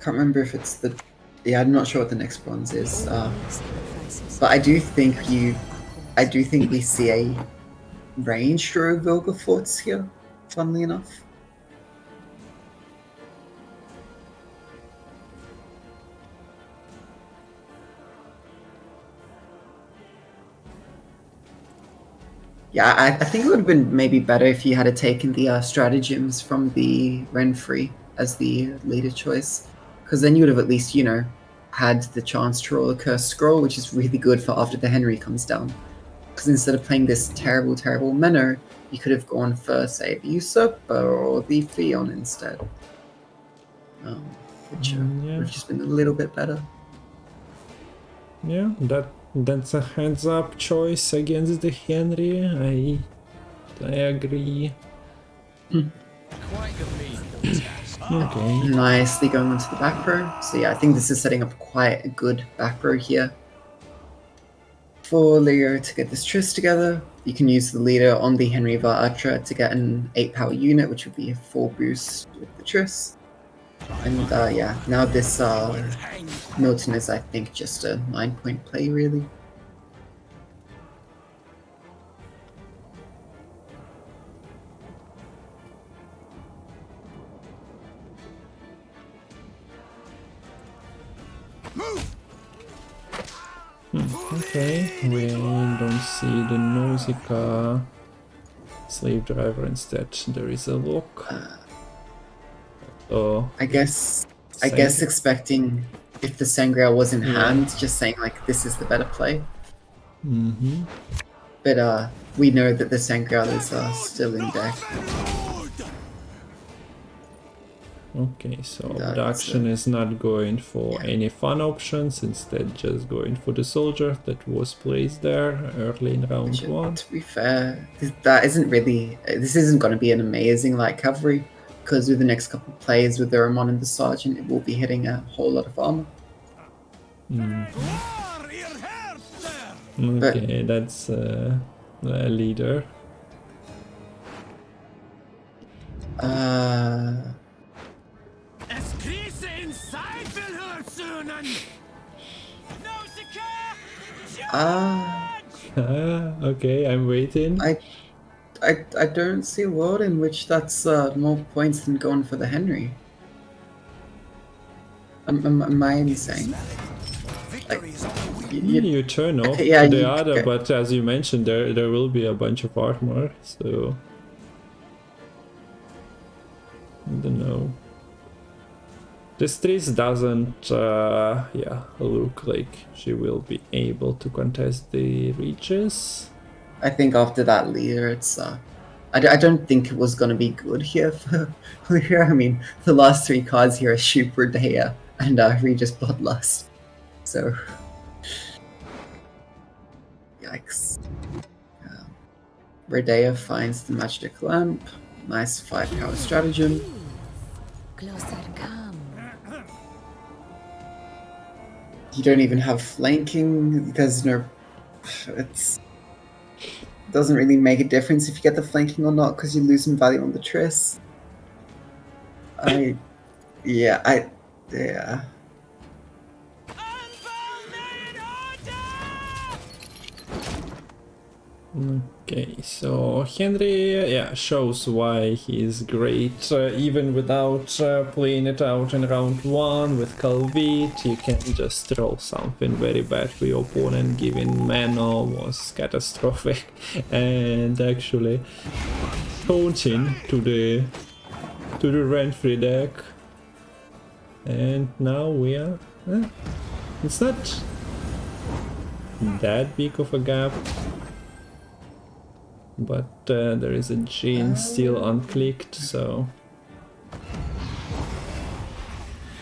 Can't remember if it's the. Yeah, I'm not sure what the next bronze is. But I do think we see a ranged row of Wilgefortz here, funnily enough. Yeah, I think it would have been maybe better if you had taken the stratagems from the Renfrey as the leader choice. Because then you would have at least, had the chance to roll a cursed scroll, which is really good for after the Henry comes down. Because instead of playing this terrible, terrible Menno, you could have gone for, say, the Usurper or the Theon instead. Which would have just been a little bit better. Yeah, that's a heads-up choice against the Henry. I agree. Quite convenient. Okay. Nicely going onto the back row. So yeah, I think this is setting up quite a good back row here. For Lerio to get this Tris together, you can use the leader on the Henry Ultra to get an 8 power unit, which would be a 4 boost with the Tris. And yeah, now this Milton is, I think, just a 9-point play, really. Okay, we don't see the Nausicaa slave driver. Instead, there is a lock. Oh, I guess expecting if the Sangreal was in hand, just saying like this is the better play. But we know that the Sangreal is still in deck. okay, so That's abduction is not going for any fun options, instead just going for the soldier that was placed there early in round 1. To be fair, this isn't going to be an amazing light cavalry, because with the next couple of plays with the Ramon and the Sergeant, it will be hitting a whole lot of armor. Okay, that's a leader. Okay, I'm waiting. I don't see a world in which that's more points than going for the Henry. Am I insane? Like, You turn off yeah, the you- other, but as you mentioned, there will be a bunch of armor, so I don't know. This Tris doesn't, look like she will be able to contest the reaches. I think after that leader, it's I don't think it was going to be good here for Lerio. I mean, the last 3 cards here are Shupe, Redea, and Regis Bloodlust. So, yikes. Redea finds the Magic Lamp. Nice 5 power stratagem. Closer come. You don't even have flanking. There's no... It doesn't really make a difference if you get the flanking or not because you're losing value on the Triss. Yeah. Okay, so Henry, shows why he's great. Even without playing it out in round 1 with Calvit, you can just roll something very bad for your opponent. Giving mana was catastrophic, and actually counting to the rent-free deck. And now we are... it's not that big of a gap. But there is a gene still unclicked, so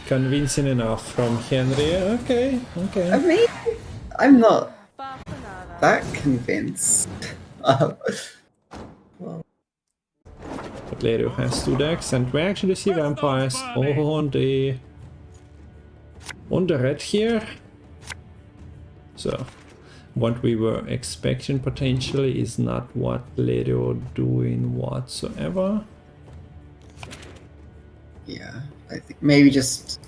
convincing enough from Henry. Okay. I mean, I'm not that convinced. But Lerio has 2 decks, and we actually see vampires on the red here. So what we were expecting potentially is not what Lerio doing whatsoever. Yeah, I think maybe just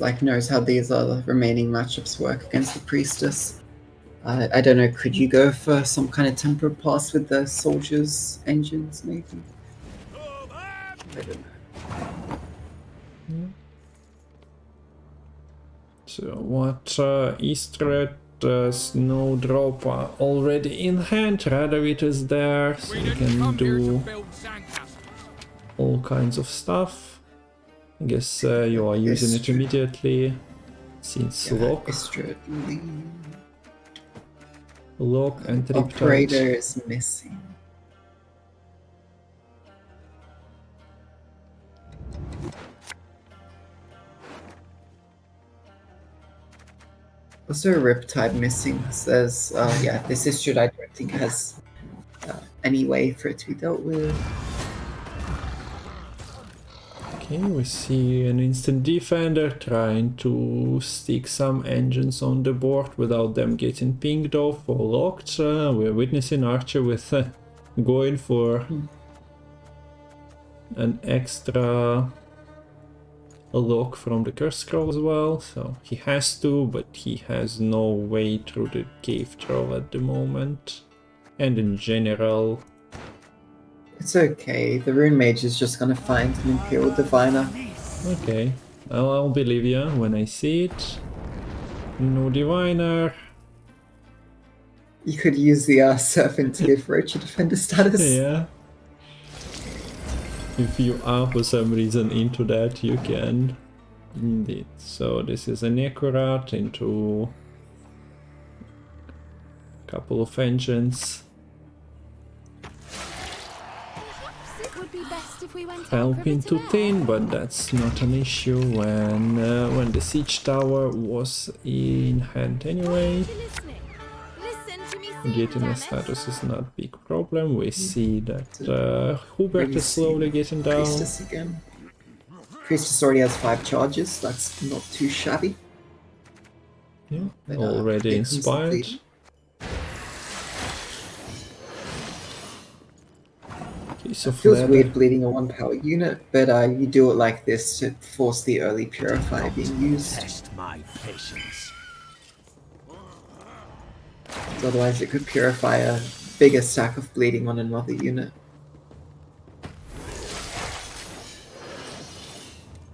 like knows how these other remaining matchups work against the Priestess. I don't know, could you go for some kind of tempo pass with the Soldiers engines maybe? I don't know. So what Easter Snowdrop are already in hand, Radovit is there, so you can do all kinds of stuff. I guess you are using it immediately, since lock and Riptide. Operator is missing. Also, Riptide missing. Says, this issue I don't think has any way for it to be dealt with. Okay, we see an instant defender trying to stick some engines on the board without them getting pinged off or locked. We're witnessing Archi with going for an extra lock from the curse scroll as well, so he has to, but he has no way through the cave troll at the moment. And in general, it's okay, the Rune Mage is just gonna find an Imperial Diviner. Okay, I'll believe you when I see it. No Diviner. You could use the Serpent to give Roach a Defender status. Yeah. If you are for some reason into that, you can. Indeed. So this is a Nekker into a couple of engines. Helping to thin, but that's not an issue when the siege tower was in hand anyway. Getting a status is not a big problem. We see that Hubert is slowly getting down. Priestess again. Priestess already has 5 charges, that's not too shabby. Yeah, already inspired. Okay, so feels weird bleeding a 1 power unit, but you do it like this to force the early Purifier being used. Test my patience. Otherwise it could purify a bigger stack of bleeding on another unit.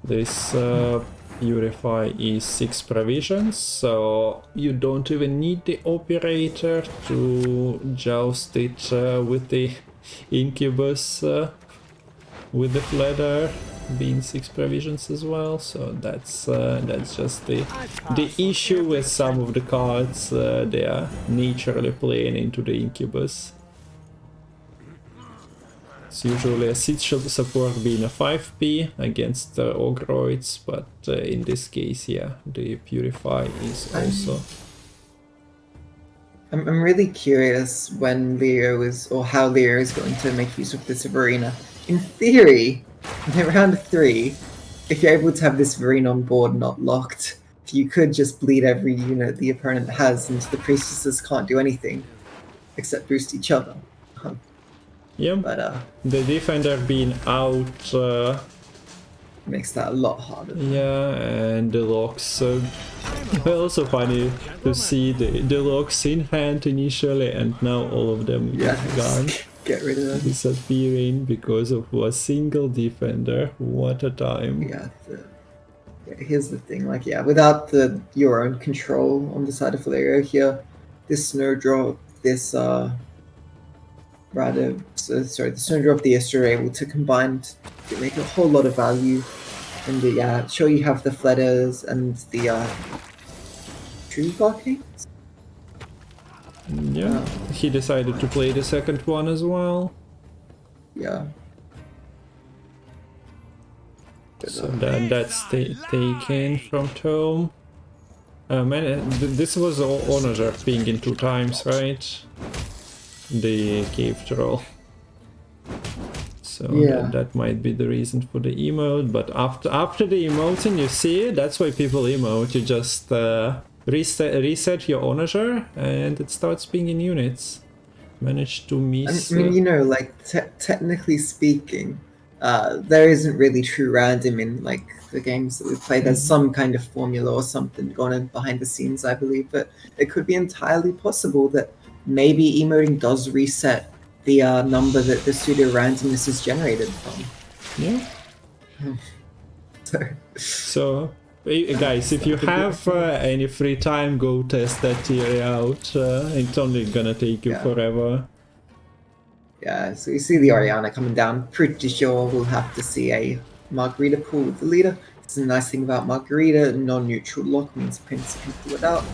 This Purify is 6 provisions, so you don't even need the operator to joust it with the Incubus with the Fledder being 6 provisions as well, so that's just the issue with some of the cards. They are naturally playing into the Incubus. It's usually a siege support being a 5p against Ogroids, but in this case, yeah, the Purify is also... I'm really curious when Lerio is, or how Lerio is going to make use of this Verena. In theory, in round 3, if you're able to have this Verena on board not locked, you could just bleed every unit the opponent has into the priestesses can't do anything except boost each other. Yeah, but the defender being out makes that a lot harder. Yeah, and the locks. Also funny to see the locks in hand initially, and now all of them gone. Get rid of them. Disappearing because of a single defender. What a time. Yeah. Here's the thing, like, yeah, without your own control on the side of Lerio here, this snowdrop, this the snowdrop, the Esther are able to combine to make a whole lot of value. And yeah, sure you have the Fletters and the True Arcanes. Yeah, he decided to play the second one as well. Yeah. So that's taken from Tome. Man, this was Onager pinging 2 times, right? The cave troll. So yeah. that might be the reason for the emote. But after the emoting, you see, that's why people emote. You just reset your Onager and it starts pinging units. Managed to miss. I mean, you know, like technically speaking. There isn't really true random in like the games that we play. There's some kind of formula or something going on behind the scenes, I believe, but it could be entirely possible that maybe emoting does reset the number that the pseudo randomness is generated from. Yeah. So guys, if you have any free time, go test that theory out. It's only gonna take you forever. Yeah, so you see the Oriana coming down. Pretty sure we'll have to see a Margarita pool with the leader. It's a nice thing about Margarita, non-neutral lock means Prince can pull it out.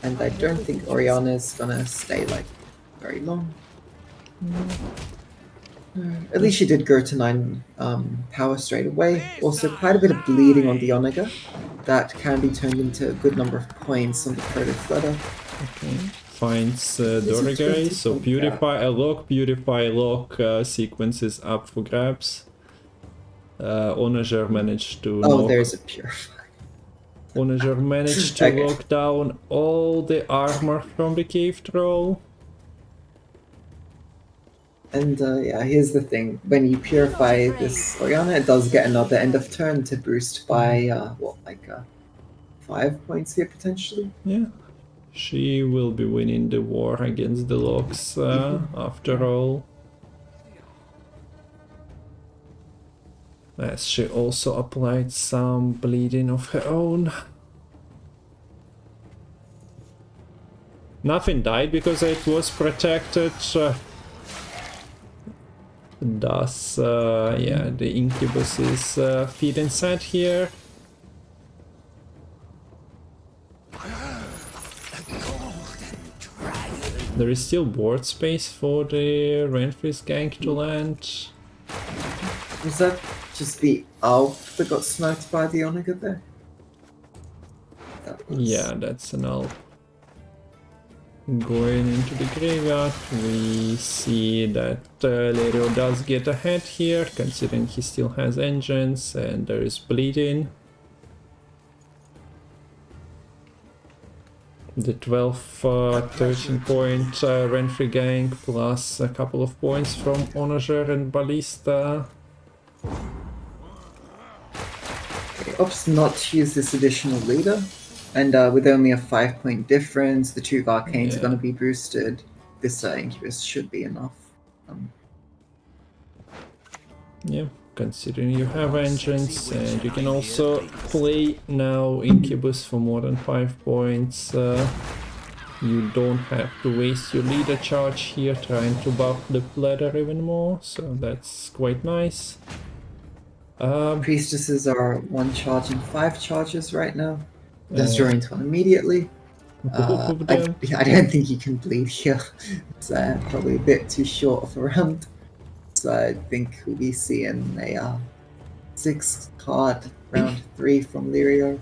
And I don't think Oriana's gonna stay like very long. At least she did go to 9 power straight away. Also quite a bit of bleeding on the Onega. That can be turned into a good number of points on the Proto Flutter. Okay. Finds Dorigay, so Purify lock sequence is up for grabs. Onager managed to there's a Purify. Onager managed to lock down all the armor from the cave troll. And yeah, here's the thing. When you Purify this Oriana, it does get another end of turn to boost by 5 points here potentially. Yeah. She will be winning the war against the locks after all. As she also applied some bleeding of her own. Nothing died because it was protected. Thus, yeah, the Incubus is feeding sad here. There is still board space for the Renfri's gank to land. Was that just the Alp that got sniped by the Onega there? Yeah, that's an Alp. Going into the graveyard, we see that Lerio does get ahead here, considering he still has engines and there is bleeding. The 13 point Renfri gang plus a couple of points from Onager and Ballista. Okay, opts not to use this additional leader, and with only a 5-point difference, the 2 Arcanes are going to be boosted. This Incubus should be enough. Yeah, considering you have engines, and you can also play now Incubus for more than 5 points. You don't have to waste your leader charge here trying to buff the ladder even more, so that's quite nice. Priestesses are 1 charge and 5 charges right now. Does draw into one immediately. I don't think you can bleed here. It's probably a bit too short of a round. So I think we'll be seeing a 6-card round 3 from Lerio,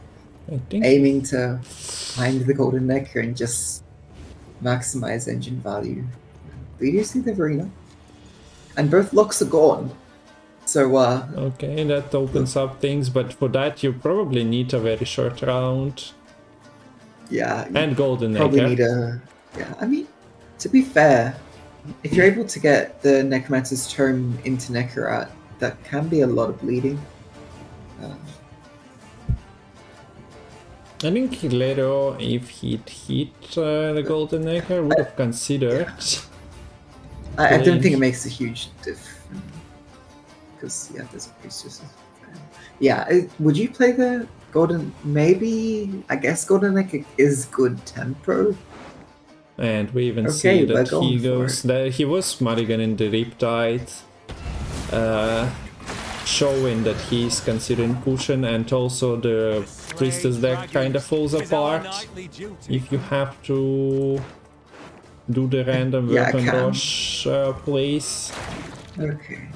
I think aiming to find the golden necker and just maximize engine value. Did you see the arena? And both locks are gone. So okay, that opens up things, but for that you probably need a very short round. yeah, you And golden probably necker. need a I mean, to be fair, if you're able to get the Necromancer's Tome into Nekkarat, that can be a lot of bleeding. I think Lerio, if he'd hit the golden necker, would have considered. I don't think it makes a huge difference. Because, yeah, there's a priestess. Yeah, would you play the golden? Maybe, I guess golden necker is good tempo. And we even Okay, see we're that going he for goes. That he was mulliganing the Riptide, showing that he's considering pushing, and also the priestess deck kind of falls apart if you have to do the random Yeah, I weapon can. rush plays. Okay.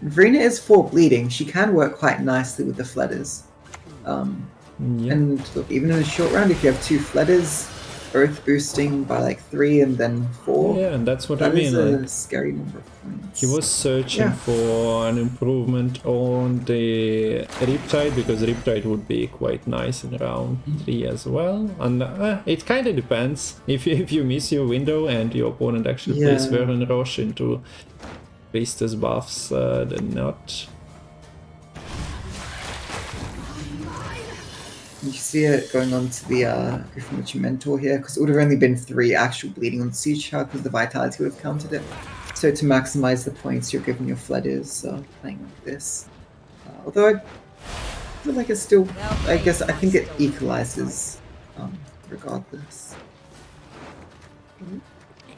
Verena is 4 bleeding. She can work quite nicely with the Fledders. Yeah. And look, even in a short round, if you have 2 Fledders, both boosting by like 3 and then 4, Yeah, and that's what that I mean. is a Like, scary number of points. he was searching Yeah. for an improvement on the Riptide, because Riptide would be quite nice in round 3 as well. And it kind of depends. If you miss your window and your opponent actually plays Yeah. Vern Roche into Priestess buffs, then not. You see it going on to the Gwentfinity Mentor here, because it would have only been 3 actual bleeding on the Siege Chart, because the Vitality would have counted it. So to maximize the points you're giving your Fledders playing like this. Although I feel like it's still, I think it equalizes regardless.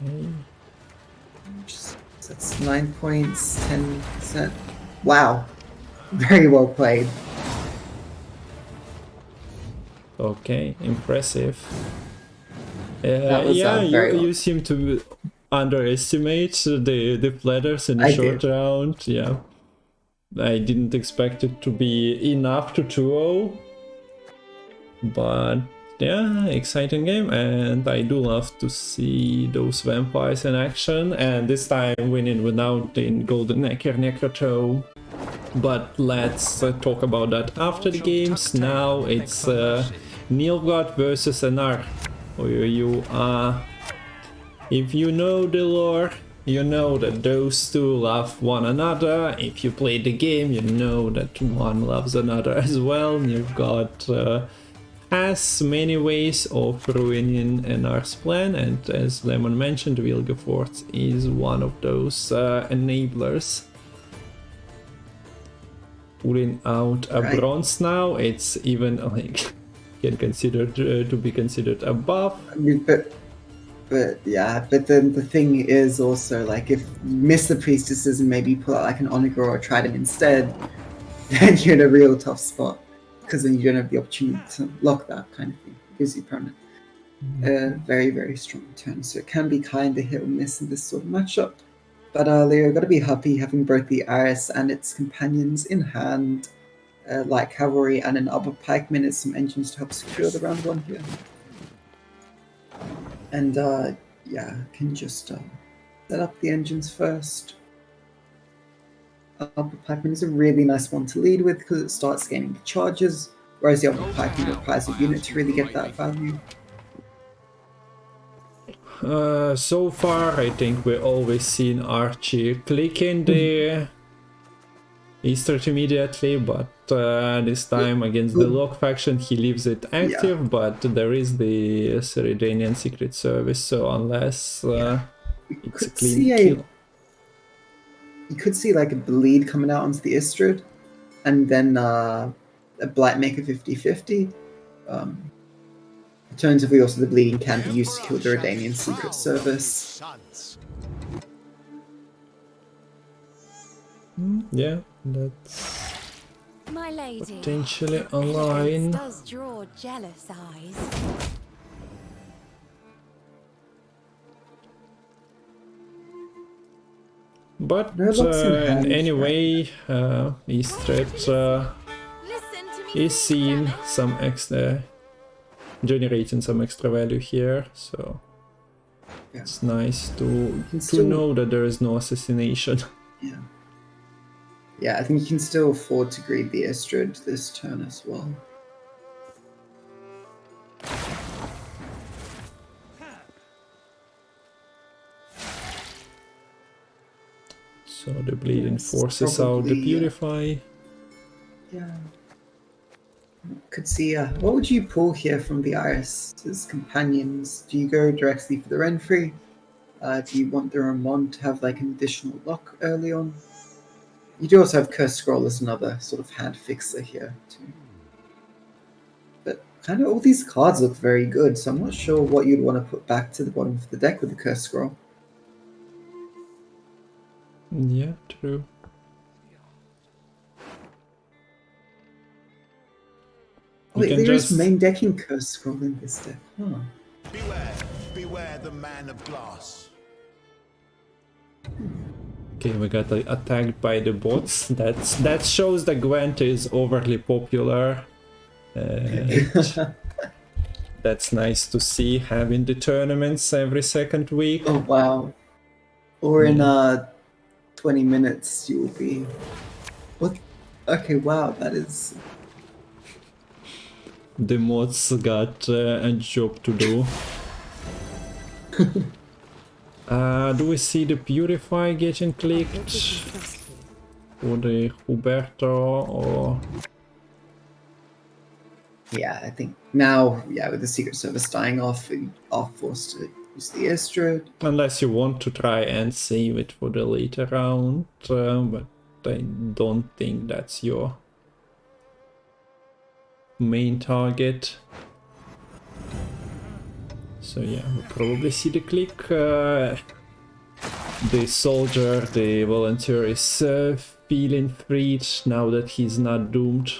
Okay. So that's 9 points, 10%. Wow. Very well played. Okay, impressive. That was, Yeah, very well. you seem to underestimate the Fledders in a I short did. round. Yeah, I didn't expect it to be enough to 2-0, but yeah, exciting game, and I do love to see those vampires in action, and this time winning without the golden Nekker Toe. But let's talk about that after the games. Now it's Nilfgaard versus Anar. If you know the lore, you know that those two love one another. If you play the game, you know that one loves another as well. Nilfgaard has many ways of ruining Anar's plan, and as Lemon mentioned, Vilgefortz is one of those enablers. Pulling out a Right. bronze now, it's even like can consider to be considered a buff. I mean, but then the thing is also, like, if you miss the priestesses and maybe pull out like an Onager or a Trident instead, then you're in a real tough spot, because then you don't have the opportunity to lock that kind of thing. It gives you permanent. Very, very strong turn, so it can be kind of hit or miss in this sort of matchup. But Leo, got to be happy having both the Aris and its companions in hand, like Cavalry and an upper pikeman as some engines to help secure the round 1 here. And yeah, can just set up the engines first. Upper pikeman is a really nice one to lead with because it starts gaining the charges, whereas the upper pikeman requires a unit to really get that value. So far, I think we've always seen Archi clicking the Eastern immediately, but this time against the Lock faction he leaves it active, but there is the Ceridanian Secret Service, so unless it's a clean kill. You could see like a bleed coming out onto the Istrid, and then a Blightmaker 50-50. Alternatively, also the bleeding can be used to kill the Redanian Secret Service. Yeah, that's My lady, potentially a elegance line. does draw jealous eyes. But No locks in hand, anyway, East threat Listen to me. is seeing some extra, generating some extra value here, so Yeah. it's nice to still- know that there is no assassination. Yeah. Yeah, I think you can still afford to greed the Istrid this turn as well. So the bleeding Yes, forces out the probably, purify. Yeah. Could see, what would you pull here from the Iris's companions? Do you go directly for the Renfrey? Do you want the Ramon to have like an additional lock early on? You do also have Curse Scroll as another sort of hand fixer here too. But kind of all these cards look very good, so I'm not sure what you'd want to put back to the bottom of the deck with the Curse Scroll. Yeah, true. Wait, can there is just- main decking Curse Scroll in this deck. Huh. Beware the man of glass. Okay, we got attacked by the bots. That shows that Gwent is overly popular. That's nice to see, having the tournaments every second week. Oh wow. Or in 20 minutes you will be... What? Okay, wow, that is... The mods got a job to do. Do we see the Purify getting clicked? For the Huberto or... Yeah, I think now, yeah, with the Secret Service dying off, we are forced to use the Istrid. Unless you want to try and save it for the later round, but I don't think that's your main target. So yeah, we'll probably see the click. The soldier, the volunteer is feeling freed now that he's not doomed.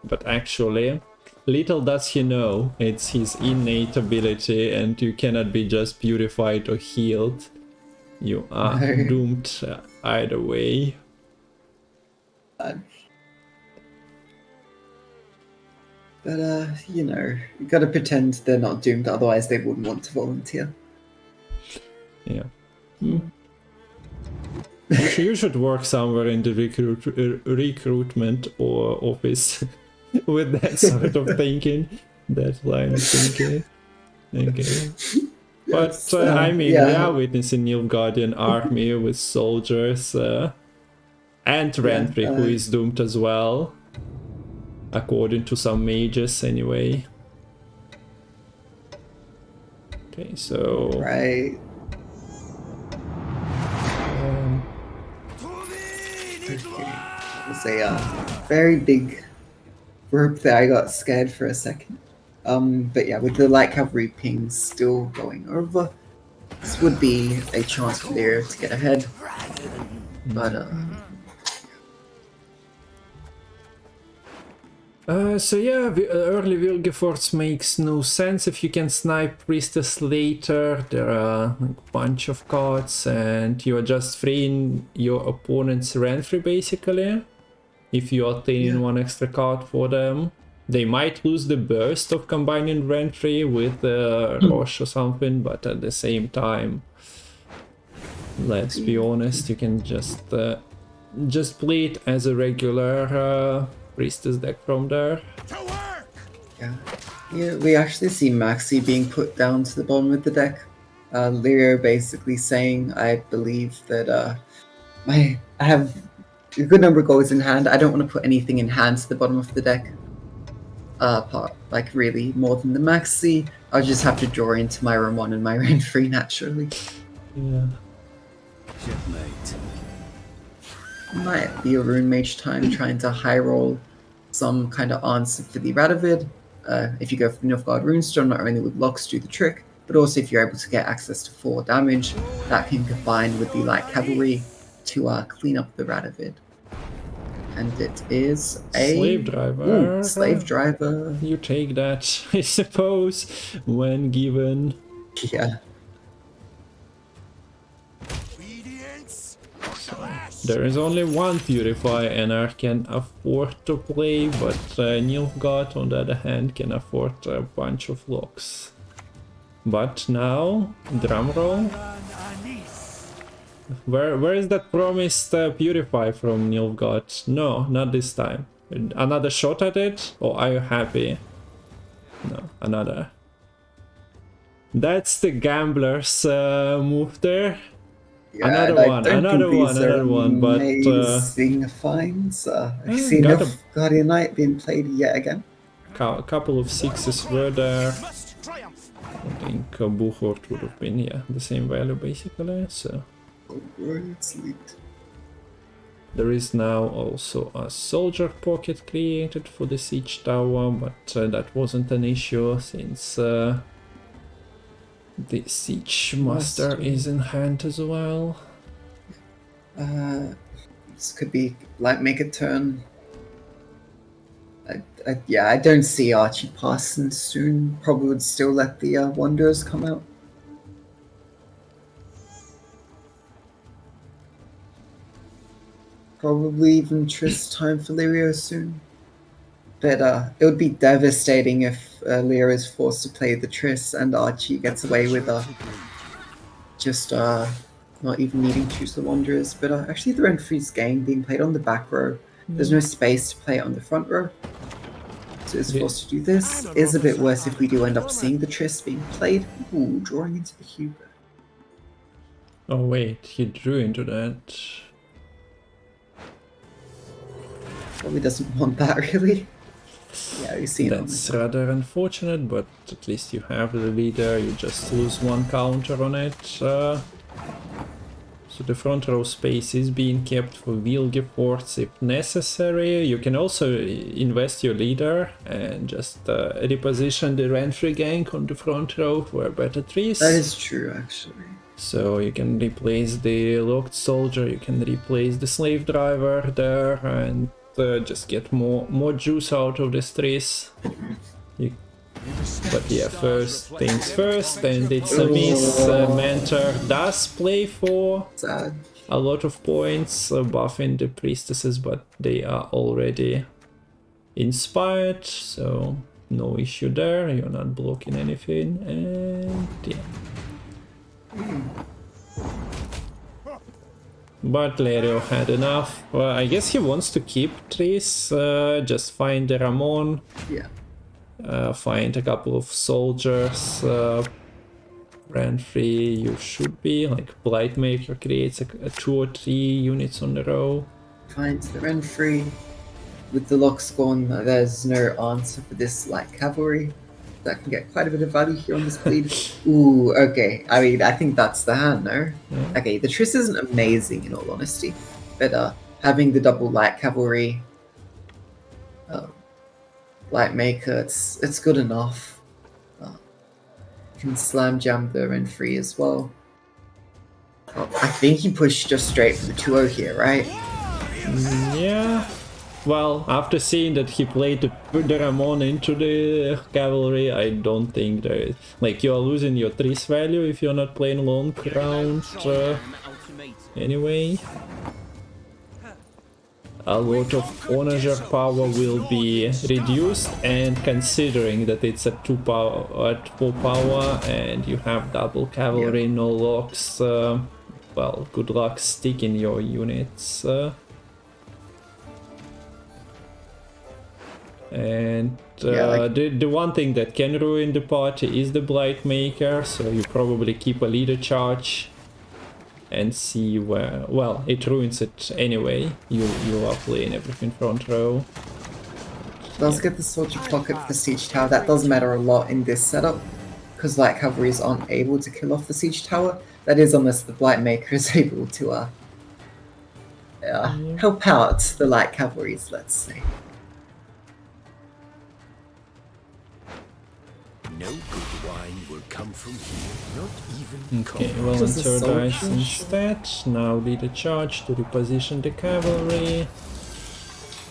But actually, little does he know, it's his innate ability and you cannot be just purified or healed. You are No. doomed either way. But, you know, you gotta pretend they're not doomed, otherwise they wouldn't want to volunteer. Yeah. You should work somewhere in the recruitment or office with that sort of thinking, that line of thinking. Okay. But I mean, yeah. we are witnessing Nilfgaardian army with soldiers and Renfrey, who is doomed as well, according to some mages anyway. Okay, so Right. It was a very big group there. I got scared for a second. But yeah, with the light cavalry pings still going over, this would be a chance for Lerio to get ahead. But so yeah, early Vilgefortz makes no sense. If you can snipe Priestess later, there are a bunch of cards and you are just freeing your opponent's Renfrey basically. If you are obtaining one extra card for them. They might lose the burst of combining Renfrey with Roche or something, but at the same time, let's be honest, you can just play it as a regular Priestess deck from there. yeah, we actually see Maxi being put down to the bottom of the deck. Lerio basically saying, I believe that I have a good number of goals in hand. I don't want to put anything in hand to the bottom of the deck. Like really more than the Maxi. I'll just have to draw into my Ramon and my Renfrey naturally. Yeah. Checkmate. Might be a Rune Mage time trying to high roll some kind of answer for the Radovid. If you go for the Nilfgaard Runestone, not only would locks do the trick, but also if you're able to get access to 4 damage, that can combine with the Light Cavalry to clean up the Radovid. And it is a Slave driver. Ooh, slave driver. You take that, I suppose, when given. Yeah. Obedience There is only one Purify Enar can afford to play, but Nilfgaard on the other hand can afford a bunch of locks. But now, drumroll. Where is that promised Purify from Nilfgaard? No, not this time. Another shot at it? Or are you happy? No, another. That's the gambler's move there. Yeah, another one, but amazing finds. I've seen enough Guardian Knight being played yet again. A couple of sixes were there. I think Buchort would have been, yeah, the same value basically, so. There is now also a soldier pocket created for the siege tower, but that wasn't an issue since the siege master is in hand as well. This could be like make a turn. Yeah, I don't see Archi passing soon. Probably would still let the Wanderers come out. Probably even Tris time for Lerio soon. But it would be devastating if Lerio is forced to play the Tris and Archi gets away with just not even needing to choose the Wanderers. But actually the Renfri's game being played on the back row. There's no space to play it on the front row. So it's forced to do this. It is a bit worse if we do end up seeing the Tris being played. Ooh, drawing into the Huber. Oh wait, he drew into that. Probably doesn't want that really. Yeah, we've seen that's rather unfortunate, but at least you have the leader, you just lose one counter on it. So the front row space is being kept for Vilge forts if necessary. You can also invest your leader and just reposition the Renfri gang on the front row for better trees. That is true, actually. So you can replace the locked soldier, you can replace the slave driver there, and just get more juice out of the trees. But yeah, first things first, and it's a miss. Mentor does play for a lot of points, buffing the priestesses, but they are already inspired, so no issue there. You're not blocking anything, and yeah. But Lerio had enough. Well, I guess he wants to keep trees, just find the Ramon. Yeah. Find a couple of soldiers. Renfri, you should be. Like, Blightmaker creates a 2 or 3 units on the row. Find the Renfri. With the locks gone, there's no answer for this light cavalry. That can get quite a bit of value here on this bleed. Ooh, okay. I mean, I think that's the hand, no? Yeah. Okay, the Tris isn't amazing in all honesty, but having the double light cavalry, light maker, it's good enough. Can slam jam the Renfri as well. I think he pushed just straight for the 2-0 here, right? Yeah. Well, after seeing that he played the Ramon into the cavalry, I don't think there is... Like, you are losing your trees value if you're not playing long round anyway. A lot of onager power will be reduced, and considering that it's at 4 power and you have double cavalry, no locks, well, good luck sticking your units. And the one thing that can ruin the party is the Blightmaker, so you probably keep a leader charge and see where... Well, it ruins it anyway. You are playing everything front row. Does get the soldier pocket for the siege tower. That does matter a lot in this setup, because light cavalries aren't able to kill off the siege tower. That is unless the Blightmaker is able to help out the light cavalries, let's say. No good wine will come from here, not even Okay, volunteer dice instead. Now lead a charge to reposition the cavalry.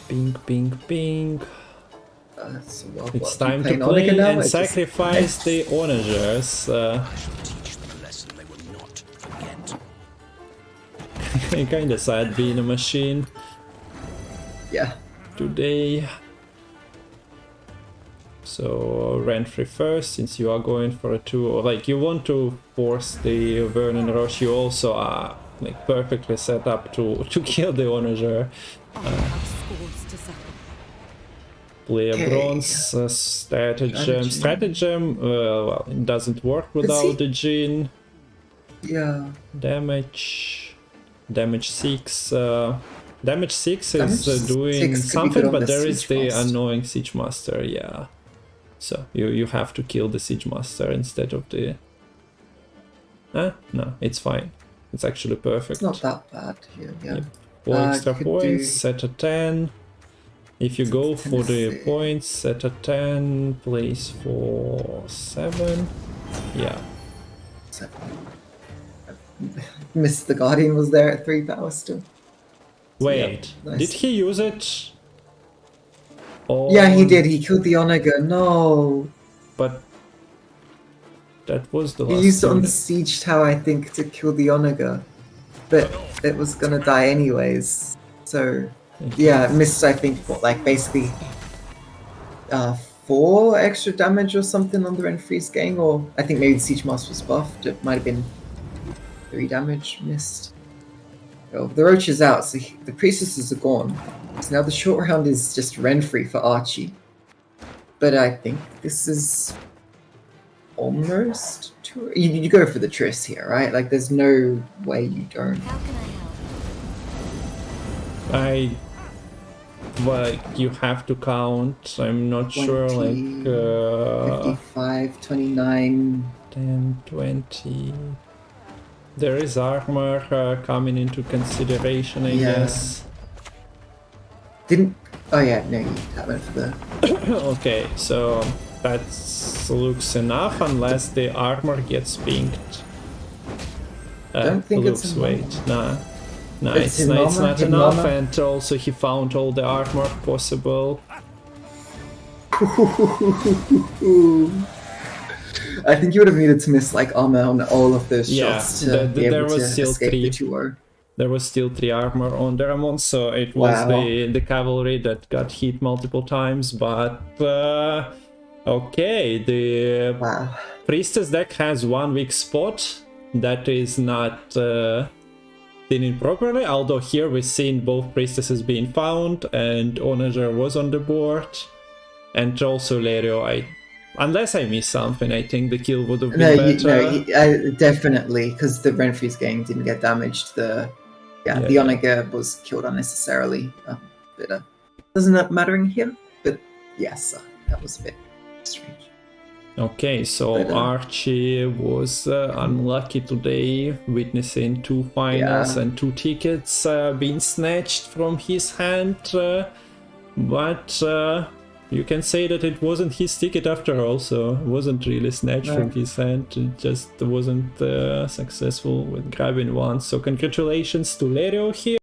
Ping, ping, ping. It's time to play and sacrifice the onagers. I shall teach them a lesson they will not forget. Kinda sad being a machine Yeah. today. So Renfrey first, since you are going for a 2, or like you want to force the Vernon Rush, you also are like perfectly set up to kill the Onager. I have scores to settle. Play a Okay. bronze stratagem. Well, it doesn't work without the gene. Yeah. Damage 6. Damage 6 Damage is doing 6 could be good something, on but the there is Siege the Master. annoying Siege Master, yeah. So you have to kill the Siege Master instead of the... No, it's fine. It's actually perfect. It's not that bad here, yeah. Yep. 4 extra could points, do- set a 10. If you go for the Tennessee. points, set a 10, place for 7. Yeah. So, Missed the Guardian was there at 3 power still. Wait, nice. did he use it? Oh, Yeah, he did. He killed the Onager. No. But that was the He last used it on turn. the siege tower, I think, to kill the Onager. But it was gonna die anyways. So, yeah, it missed, I think, what, like, basically 4 extra damage or something on the Renfrey's gang, or I think maybe the Siege Master was buffed. It might have been 3 damage missed. Oh, the Roach is out, so the Priestesses are gone. So now the short round is just Renfrey for Archie. But I think this is almost... You go for the Triss here, right? Like, there's no way you don't. How can I help? Well, you have to count. I'm not sure, 20, like 55, 29... 10, 20. There is armor coming into consideration, I Yeah. guess. Didn't... Oh yeah, no, that went for the... Okay, so that looks enough unless the armor gets pinged. Don't think it's looks, in wait, nah. No, It's it's in not armor, in enough, armor. and also he found all the armor possible. I think you would have needed to miss like armor on all of those Yeah, shots to be there able was to still escape 3. the 2-0. There was still 3 armor on Deramon, so it was Wow. the cavalry that got hit multiple times, but okay, the Wow. Priestess deck has one weak spot that is not thinning properly, although here we've seen both Priestesses being found and Onager was on the board, and also Lerio. Unless I missed something, I think the kill would have been better. Definitely, because the Renfrey's gang didn't get damaged. The Onager was killed unnecessarily. But doesn't matter in here. But yes, that was a bit strange. Okay, so But, Archie was unlucky today, witnessing 2 finals Yeah. and 2 tickets being snatched from his hand. But you can say that it wasn't his ticket after all, so it wasn't really snatched from his hand, it just wasn't successful with grabbing one. So congratulations to Lerio here.